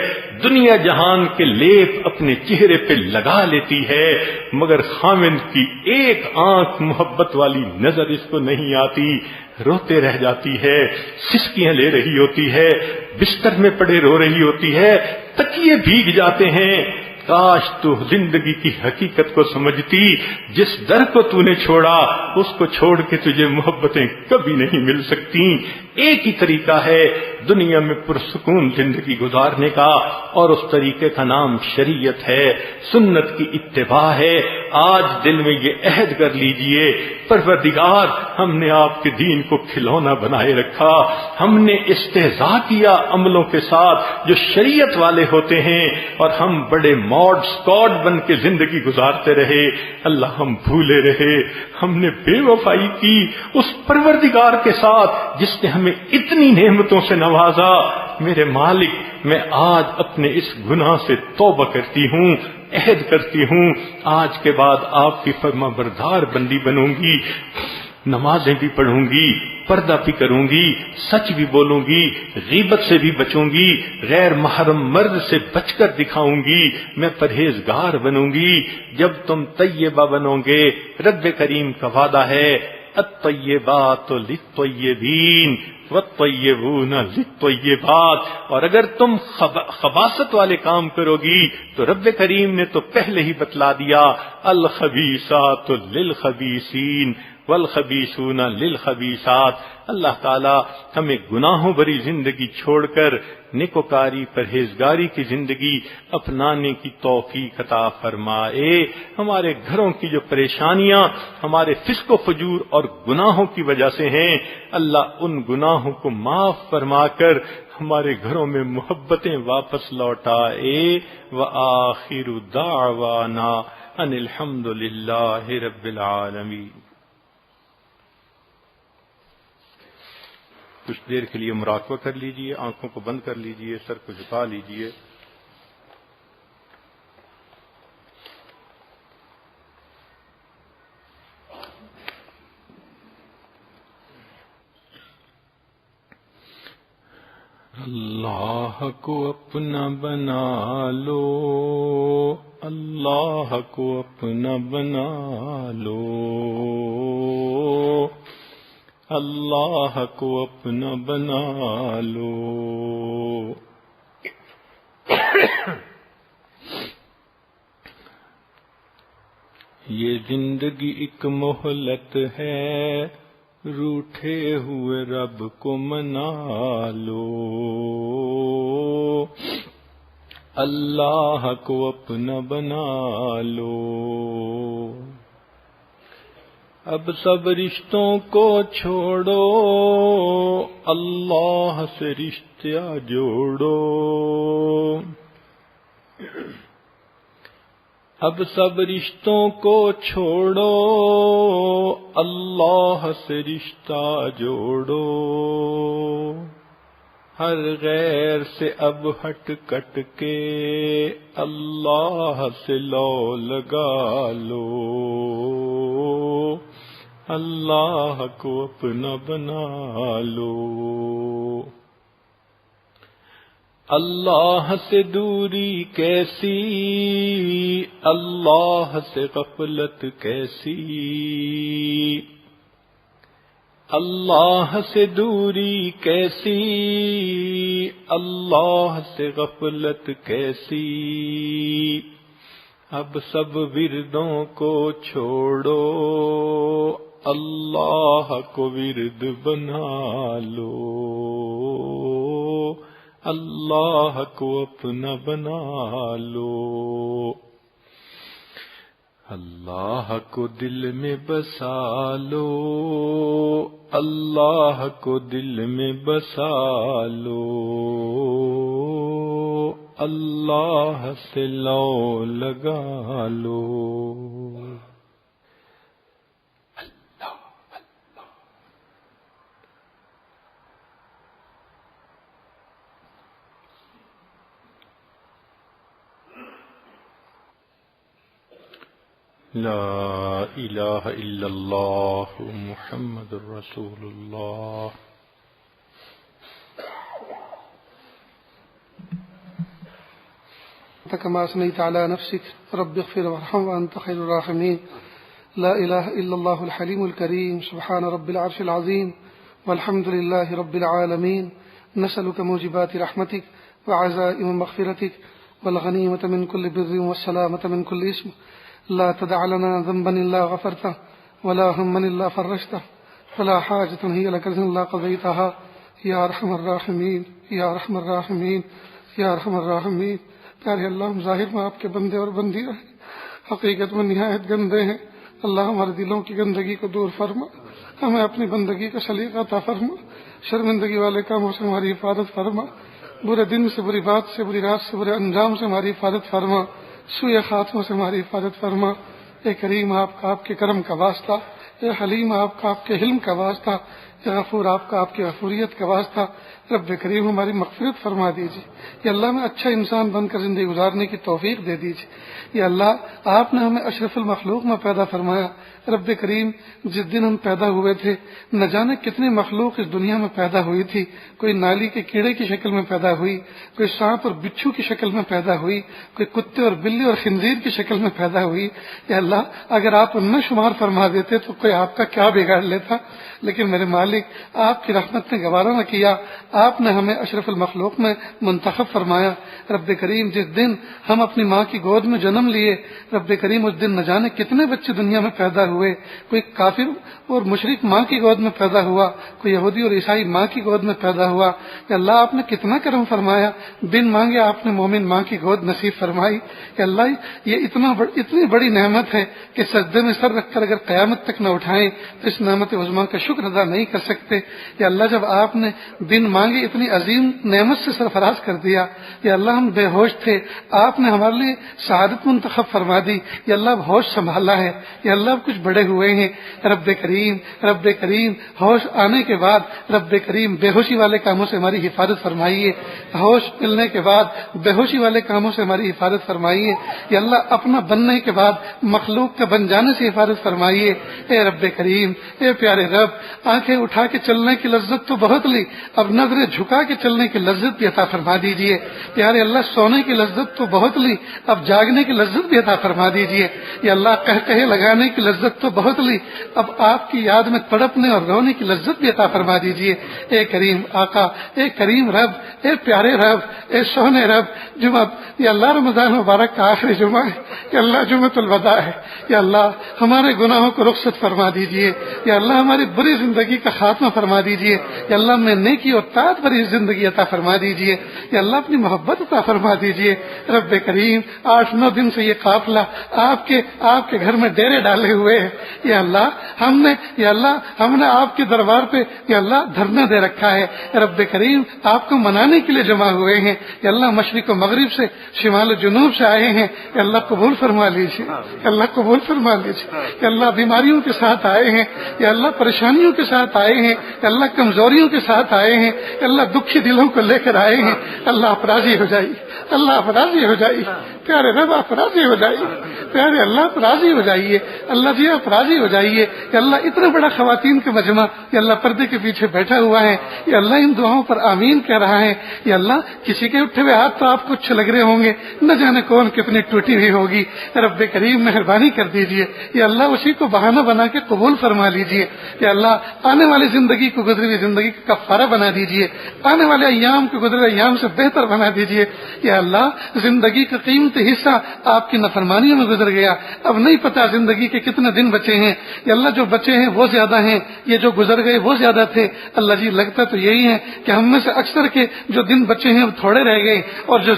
دنیا جہان کے لیپ اپنے چہرے پہ لگا لیتی ہے، مگر خاوند کی ایک آنکھ محبت والی نظر اس کو نہیں آتی، روتے رہ جاتی ہے، سسکیاں لے رہی ہوتی ہے، بستر میں پڑے رو رہی ہوتی ہے، تکیے بھیگ جاتے ہیں۔ کاش تو زندگی کی حقیقت کو سمجھتی، جس در کو تو نے چھوڑا اس کو چھوڑ کے تجھے محبتیں کبھی نہیں مل سکتی۔ ایک ہی طریقہ ہے دنیا میں پرسکون زندگی گزارنے کا، اور اس طریقے کا نام شریعت ہے، سنت کی اتباع ہے۔ آج دل میں یہ عہد کر لیجئے پروردگار ہم نے آپ کے دین کو کھلونا بنائے رکھا، ہم نے استہزاء کیا عملوں کے ساتھ جو شریعت والے ہوتے ہیں، اور ہم بڑے ماڈ سکواڈ بن کے زندگی گزارتے رہے۔ اللہ ہم بھولے رہے، ہم نے بے وفائی کی اس پروردگار کے ساتھ جس نے ہمیں اتنی نعمتوں سے نوازا، میرے مالک میں آج اپنے اس گناہ سے توبہ کرتی ہوں، عہد کرتی ہوں، آج کے بعد آپ کی فرما بردار بندی بنوں گی، نمازیں بھی پڑھوں گی، پردہ بھی کروں گی، سچ بھی بولوں گی، غیبت سے بھی بچوں گی، غیر محرم مرد سے بچ کر دکھاؤں گی، میں پرہیزگار بنوں گی۔ جب تم طیبہ بنو گے، رب کریم کا وعدہ ہے الطیبات للطیبین والطیبون للطیبات، اور اگر تم خباثت والے کام کرو گی تو رب کریم نے تو پہلے ہی بتلا دیا الخبیثات للخبیثین والخبیثون للخبیثات۔ اللہ تعالی ہمیں گناہوں بری زندگی چھوڑ کر نیکوکاری پرہیزگاری کی زندگی اپنانے کی توفیق عطا فرمائے۔ ہمارے گھروں کی جو پریشانیاں ہمارے فسق و فجور اور گناہوں کی وجہ سے ہیں، اللہ ان گناہوں کو معاف فرما کر ہمارے گھروں میں محبتیں واپس لوٹائے۔ وآخر دعوانا ان الحمد للہ رب العالمین۔ کچھ دیر کے لیے مراقبہ کر لیجئے، آنکھوں کو بند کر لیجئے، سر کو جھکا لیجئے۔ اللہ کو اپنا بنا لو، اللہ کو اپنا بنا لو، اللہ کو اپنا بنا لو۔ یہ زندگی ایک مہلت ہے، روٹھے ہوئے رب کو منا لو، اللہ کو اپنا بنا لو۔ اب سب رشتوں کو چھوڑو، اللہ سے رشتہ جوڑو، اب سب رشتوں کو چھوڑو، اللہ سے رشتہ جوڑو، ہر غیر سے اب ہٹ کٹ کے اللہ سے لو لگا لو، اللہ کو اپنا بنا لو۔ اللہ سے دوری کیسی، اللہ سے غفلت کیسی، اللہ سے دوری کیسی، اللہ سے غفلت کیسی، اب سب وردوں کو چھوڑو، اللہ کو ورد بنا لو، اللہ کو اپنا بنا لو۔ اللہ کو دل میں بسا لو، اللہ کو دل میں بسا لو، اللہ سے لو لگا لو۔ لا الہ الا اللہ محمد رسول اللہ۔ كما أثنيت على نفسك رب اغفر وارحم وأنت خير الراحمين. لا إله إلا الله الحليم الكريم سبحان رب العرش العظيم والحمد لله رب العالمين. نسألك موجبات رحمتك وعزائم مغفرتك والغنيمة من كل بر والسلامة من كل اسم. لا تدع لنا ذنبا إلا غفرته ولا هما إلا فرجته ولا حاجة هي لك إلا قضيتها يا أرحم الراحمين يا أرحم الراحمين یا ارحم الراحمین. پیارے اللہ، ہم ظاہر میں آپ کے بندے اور بندی رہے، حقیقت میں نہایت گندے ہیں. اللہ ہمارے دلوں کی گندگی کو دور فرما، ہمیں اپنی بندگی کا سلیقہ عطا فرما، شرمندگی والے کاموں سے ہماری حفاظت فرما، برے دن سے، بری بات سے، بری رات سے، برے انجام سے ہماری حفاظت فرما، سوء خاتموں سے ہماری حفاظت فرما. اے کریم، آپ کا آپ کے کرم کا واسطہ، اے حلیم، آپ کا آپ کے حلم کا واسطہ، یا غفور آپ کا، آپ کی غفوریت کا واسطہ رب کریم ہماری مغفرت فرما دیجیے. یا اللہ میں اچھا انسان بن کر زندگی گزارنے کی توفیق دے دیجیے. یا اللہ آپ نے ہمیں اشرف المخلوق میں پیدا فرمایا. رب کریم جس دن ہم پیدا ہوئے تھے نہ جانے کتنی مخلوق اس دنیا میں پیدا ہوئی تھی. کوئی نالی کے کیڑے کی شکل میں پیدا ہوئی، کوئی سانپ اور بچھو کی شکل میں پیدا ہوئی، کوئی کتے اور بلی اور خنزیر کی شکل میں پیدا ہوئی. یا اللہ اگر آپ ان میں شمار فرما دیتے تو کوئی آپ کا کیا بگاڑ لیتا. لیکن میرے مالک آپ کی رحمت نے گوارا نہ کیا، آپ نے ہمیں اشرف المخلوق میں منتخب فرمایا. رب کریم جس دن ہم اپنی ماں کی گود میں جنم لیے، رب کریم اس دن نہ جانے کتنے بچے دنیا میں پیدا ہوئے. کوئی کافر اور مشرک ماں کی گود میں پیدا ہوا، کوئی یہودی اور عیسائی ماں کی گود میں پیدا ہوا. کہ اللہ آپ نے کتنا کرم فرمایا، بن مانگے آپ نے مومن ماں کی گود نصیب فرمائی. کہ اللہ یہ اتنی بڑی نعمت ہے کہ سجدے میں سر رکھ کر اگر قیامت تک نہ اٹھائیں تو اس نعمت عظمیٰ کا شکر ادا نہیں کر سکتے. یا اللہ جب آپ نے بن مانگے اتنی عظیم نعمت سے سرفراز کر دیا، یا اللہ ہم بے ہوش تھے، آپ نے ہمارے لیے سعادت منتخب فرما دی. یا اللہ اب ہوش سنبھالا ہے، یا اللہ اب کچھ بڑے ہوئے ہیں. رب کریم ہوش آنے کے بعد رب کریم بے ہوشی والے کاموں سے ہماری حفاظت فرمائیے. ہوش ملنے کے بعد بے ہوشی والے کاموں سے ہماری حفاظت فرمائیے. یا اللہ اپنا بننے کے بعد مخلوق کے بن جانے سے حفاظت فرمائیے. اے رب کریم، اے پیارے رب، آنکھیں اٹھا کے چلنے کی لذت تو بہت لی، اب نظریں جھکا کے چلنے کی لذت بھی عطا فرما دیجیے. پیارے اللہ سونے کی لذت تو بہت لی، اب جاگنے کی لذت بھی عطا فرما دیجیے. یا اللہ کہے لگانے کی لذت تو بہت لی، اب آپ کی یاد میں تڑپنے اور رونے کی لذت بھی عطا فرما دیجیے. اے کریم آقا، اے کریم رب، اے پیارے رب، اے سونے رب، جمعہ یا اللہ رمضان مبارک کا آخری جمعہ ہے. یا اللہ جمعۃ الوداع ہے. یا اللہ ہمارے گناہوں کو رخصت فرما دیجیے. یا اللہ ہماری بری زندگی کا خاتمہ فرما دیجیے. یا اللہ میں نیکی اور طاعت بری زندگی عطا فرما دیجیے. یا اللہ اپنی محبت عطا فرما دیجیے. رب کریم 8-9 دن سے یہ قافلہ آپ کے گھر میں ڈیرے ڈالے ہوئے ہیں. یا اللہ ہم نے آپ کے دربار پہ یا اللہ دھرنا دے رکھا ہے. رب کریم آپ کو منانے کے لیے جمع ہوئے ہیں. یا اللہ مشرق و مغرب سے، شمال و جنوب سے آئے ہیں. یا اللہ قبول فرما لیجیے. یا اللہ قبول فرما لیجیے. یا اللہ بیماریوں کے ساتھ آئے ہیں. یا اللہ پریشانیوں کے ساتھ آئے ہیں. یا اللہ کمزوریوں کے ساتھ آئے ہیں. یا اللہ دکھی دلوں کو لے کر آئے ہیں. اللہ آپ راضی ہو جائیے. اللہ آپ راضی ہو جائیے. پیارے رب آپ راضی ہو جائیے. پیارے اللہ آپ راضی ہو جائیے. اللہ جی آپ راضی ہو جائیے. کہ اللہ اتنا بڑا خواتین کا مجمع یا اللہ پردے کے پیچھے بیٹھا ہوا ہے. یا اللہ ان دعاؤں پر آمین کہہ رہا ہے. یا اللہ کسی کے اٹھے ہوئے ہاتھ تو آپ کو اچھے لگ رہے ہوں گے، نہ جانے کون کتنی ٹوٹی ہوئی ہوگی. رب کریم مہربانی کر دیجیے. یا اللہ اسی کو بہانہ بنا کے قبول فرما لیجیے. یا اللہ آنے والی زندگی کو گزری ہوئی زندگی کا کفارہ بنا دیجیے. آنے والے ایام کو گزرے ایام سے بہتر بنا دیجیے. یا اللہ زندگی کا قیمتی حصہ آپ کی نافرمانیوں میں گزر گیا، اب نہیں پتا زندگی کے کتنے دن بچے ہیں. یا اللہ جو بچے ہیں وہ زیادہ ہیں، یہ جو گزر گئے وہ زیادہ تھے. اللہ جی لگتا تو یہی ہے کہ ہم میں سے اکثر کے جو دن بچے ہیں وہ تھوڑے رہ گئے اور جو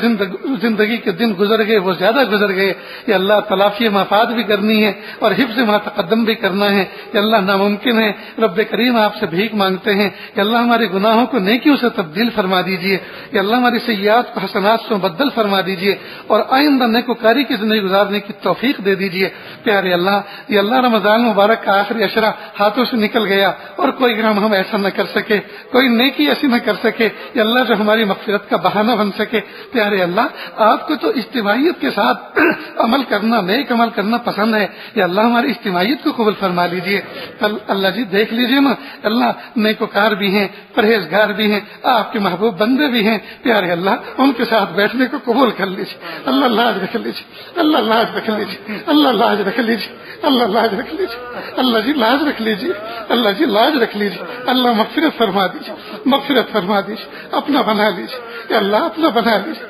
زندگی کے دن گزر گئے وہ زیادہ گزر گئے. یا اللہ تلافی مفاد بھی کرنی ہے اور حفظ ما تقدم بھی کرنا ہے. یا اللہ ناممکن ہے. رب کریم آپ سے بھیک مانگتے ہیں. یا اللہ ہمارے گناہوں کو نیکیوں سے تبدیل فرما دیجیے. یا اللہ ہماری سیئات کو حسنات سے مبدل فرما دیجیے اور آئندہ نیکوکاری کی زندگی گزارنے کی توفیق دے دیجیے. پیارے اللہ یا اللہ رمضان مبارک کا آخری عشرہ ہاتھوں سے نکل گیا اور کوئی کام ہم ایسا نہ کر سکے، کوئی نیکی ایسی نہ کر سکے یا اللہ جو ہماری مغفرت کا بہانہ بن سکے. پیارے اللہ آپ کو تو اجتماعیت کے ساتھ عمل کرنا، نیک عمل کرنا پسند ہے. یا اللہ ہماری اجتماعیت کو قبول فرما لیجیے. اللہ جی دیکھ لیجیے نا، اللہ نیکوکار بھی ہیں، پرہیزگار بھی ہیں، آپ کے محبوب بندے بھی ہیں. پیارے اللہ ان کے ساتھ بیٹھنے کو قبول کر لیجیے. اللہ لاج رکھ لیجیے. اللہ لاج رکھ لیجیے. اللہ لاج رکھ لیجیے. اللہ لاج رکھ لیجیے. اللہ جی لاج رکھ لیجیے. اللہ جی لاج رکھ لیجیے. اللہ مغفرت فرما دیجیے. مغفرت فرما دیجیے. اپنا بنا لیجیے. یا اللہ اپنا بنا لیجیے.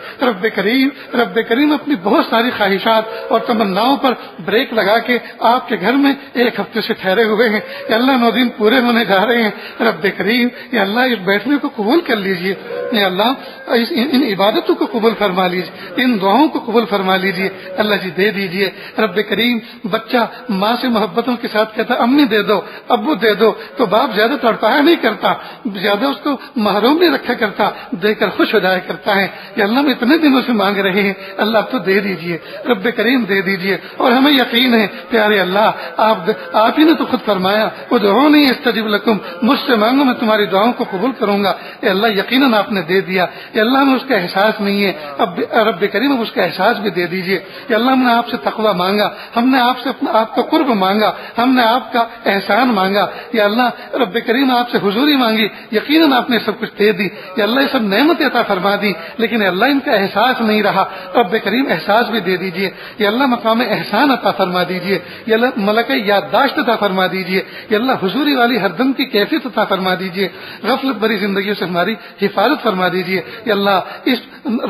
رب کریم اپنی بہت ساری خواہشات اور تمناؤں پر بریک لگا کے آپ کے گھر میں ایک ہفتے سے ٹھہرے ہوئے ہیں. یا اللہ 9 دن پورے ہونے جا رہے ہیں. رب کریم یا اللہ اس بیٹھنے کو قبول کر لیجیے. یا اللہ ان عبادتوں کو قبول فرما لیجیے، ان دعاؤں کو قبول فرما لیجیے اللہ جی، دے دیجیے رب کریم۔ بچہ ماں سے محبتوں کے ساتھ کہتا امی دے دو، ابو دے دو، تو باپ زیادہ تڑپایا نہیں کرتا، زیادہ اس کو محروم نہیں رکھا کرتا، دے کر خوش ہو جایا کرتا ہے۔ یا اللہ ہم اتنے دنوں سے مانگ رہے ہیں، اللہ اب تو دے دیجیے رب کریم، دے دیجیے۔ اور ہمیں یقین ہے پیارے اللہ، آپ ہی نے تو خود فرمایا ادعونی استجب لکم، مجھ سے مانگو میں تمہاری دعاؤں کو قبول کروں گا۔ اے اللہ یقیناً آپ نے دے دیا، اے اللہ ہمیں اس کا احساس نہیں ہے، اب رب کریم اب اس کا احساس بھی دے دیجیے۔ اے اللہ ہم نے آپ سے تقویٰ مانگا، ہم نے آپ سے آپ کا قرب مانگا، ہم نے آپ کا احسان مانگا، یا اللہ رب کریم آپ سے حضوری مانگی، یقیناً آپ نے سب کچھ دے دی، یا اللہ یہ سب نعمت عطا فرما دی، لیکن اللہ ان کا احساس نہیں رہا، رب کریم احساس بھی دے دیجیے، یا اللہ مقام احسان عطا فرما دیجیے، یا اللہ ملکہ یادداشت عطا فرما دیجیے، یا اللہ حضوری والی ہر دم کی کیفیت عطا فرما دیجیے، غفلت بری زندگیوں سے ہماری حفاظت فرما دیجیے، یا اللہ اس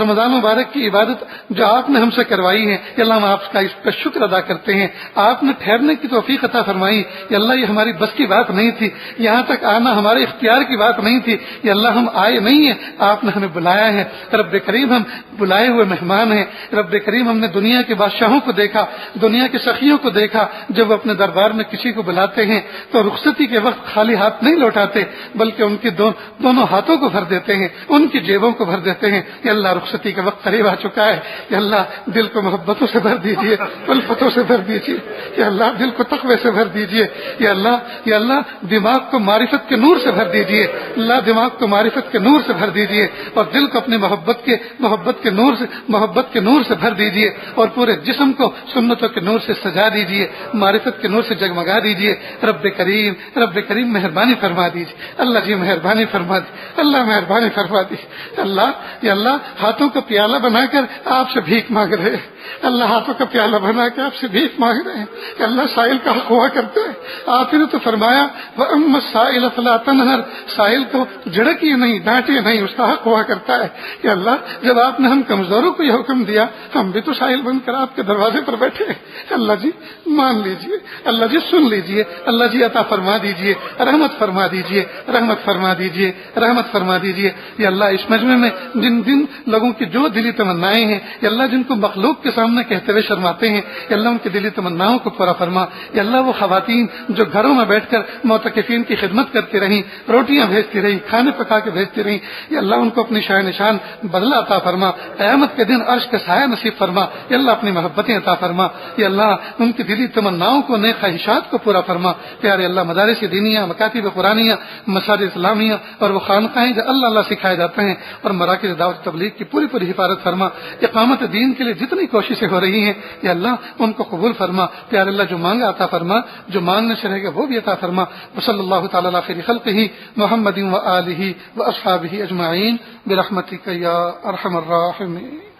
رمضان مبارک کی عبادت جو آپ نے ہم سے کروائی ہے، یا اللہ ہم آپ کا اس کا شکر ادا کرتے ہیں، آپ نے ٹھہرنے کی توفیق عطا فرمائی، یا اللہ یہ ہماری بس کی بات نہیں تھی، یہاں تک آنا ہمارے اختیار کی بات نہیں تھی، یا اللہ ہم آئے نہیں ہیں، آپ نے ہمیں بلایا ہے، رب کریم ہم بلائے ہوئے مہمان ہیں، رب کریم ہم نے دنیا کے بادشاہوں کو دیکھا، دنیا کے سخیوں کو دیکھا، جب اپنے دربار میں کسی کو بلاتے ہیں تو رخصتی کے وقت خالی ہاتھ نہیں لوٹاتے، بلکہ ان کے دونوں ہاتھوں کو بھر دیتے ہیں، ان کی جیبوں کو بھر دیتے ہیں۔ یا اللہ رخصتی کا وقت قریب آ چکا ہے، یا اللہ دل کو محبتوں سے بھر دیجیے، الفتوں سے بھر دیجیے، یا اللہ دل کو تقوی سے بھر دیجیے، یا اللہ دماغ کو معرفت کے نور سے بھر دیجیے، اللہ دماغ کو معرفت کے نور سے بھر دیجیے، اور دل کو اپنی محبت کے نور سے بھر دیجیے، اور پورے جسم کو سنتوں کے نور سے سجا دیجیے، معرفت کے نور سے جگمگا دیجیے۔ رب کریم مہربانی فرما دیجیے، اللہ جی مہربانی فرما دیجیے، اللہ مہربانی فرما دیجیے۔ اللہ یا اللہ ہاتھوں کا پیالہ بنا کر آپ سے بھیک مانگ رہے ہیں، اللہ ہاتھوں کا پیالہ بنا کے آپ سے بھیک مانگ رہے ہیں کہ اللہ سائل کا حق ہوا کرتا ہے، آپ نے تو فرمایا وَأَمَّا السَّائِلَ فَلَا تَنْهَرْ، سائل کو جھڑکیے نہیں، ڈانٹیے نہیں، اس کا حق ہوا کرتا ہے۔ کہ اللہ جب آپ نے ہم کمزوروں کو یہ حکم دیا، ہم بھی تو سائل بن کر آپ کے دروازے پر بیٹھے ہیں، اللہ جی مان لیجئے، اللہ جی سن لیجئے، اللہ جی عطا فرما دیجئے، رحمت فرما دیجئے، رحمت فرما دیجئے، رحمت فرما دیجئے۔ یا اللہ اس مجمع میں جن لوگوں کی جو دلی تمنائیں ہیں، یا اللہ جن کو مخلوق کے سامنے کہتے ہوئے شرماتے ہیں، یا اللہ ان کی دلی تمناؤں کو پورا فرما۔ یا اللہ وہ خواتین جو گھروں میں بیٹھ کر معتکفین کی خدمت کرتی رہیں، روٹیاں بھیجتی رہیں، کھانے پکا کے بھیجتی رہیں، یا اللہ ان کو اپنی شاہ نشان بدلہ عطا فرما، قیامت کے دن عرش کا سایہ نصیب فرما، یا اللہ اپنی محبتیں عطا فرما، یا اللہ ان کی دلی تمناؤں کو، نیک خواہشات کو پورا فرما۔ پیارے اللہ مدارس دینیہ، مکاتب قرآنیہ، مساجد اسلامیہ اور وہ خانقاہیں جو اللہ سکھائے جاتے ہیں، اور مراکز دعوت تبلیغ کی پوری حفاظت فرما۔ اقامت دین کے لیے جتنی کوششیں ہو رہی ہیں یا اللہ ان کو قبول فرما۔ پیارے اللہ جو مانگا عطا فرما، جو مانگنے سے رہے گا وہ بھی عطا فرما۔ وصلی اللہ تعالی علی خیر خلقہ محمد و آلہ و اصحابہ اجمعین برحمتک یا ارحم الراحمین۔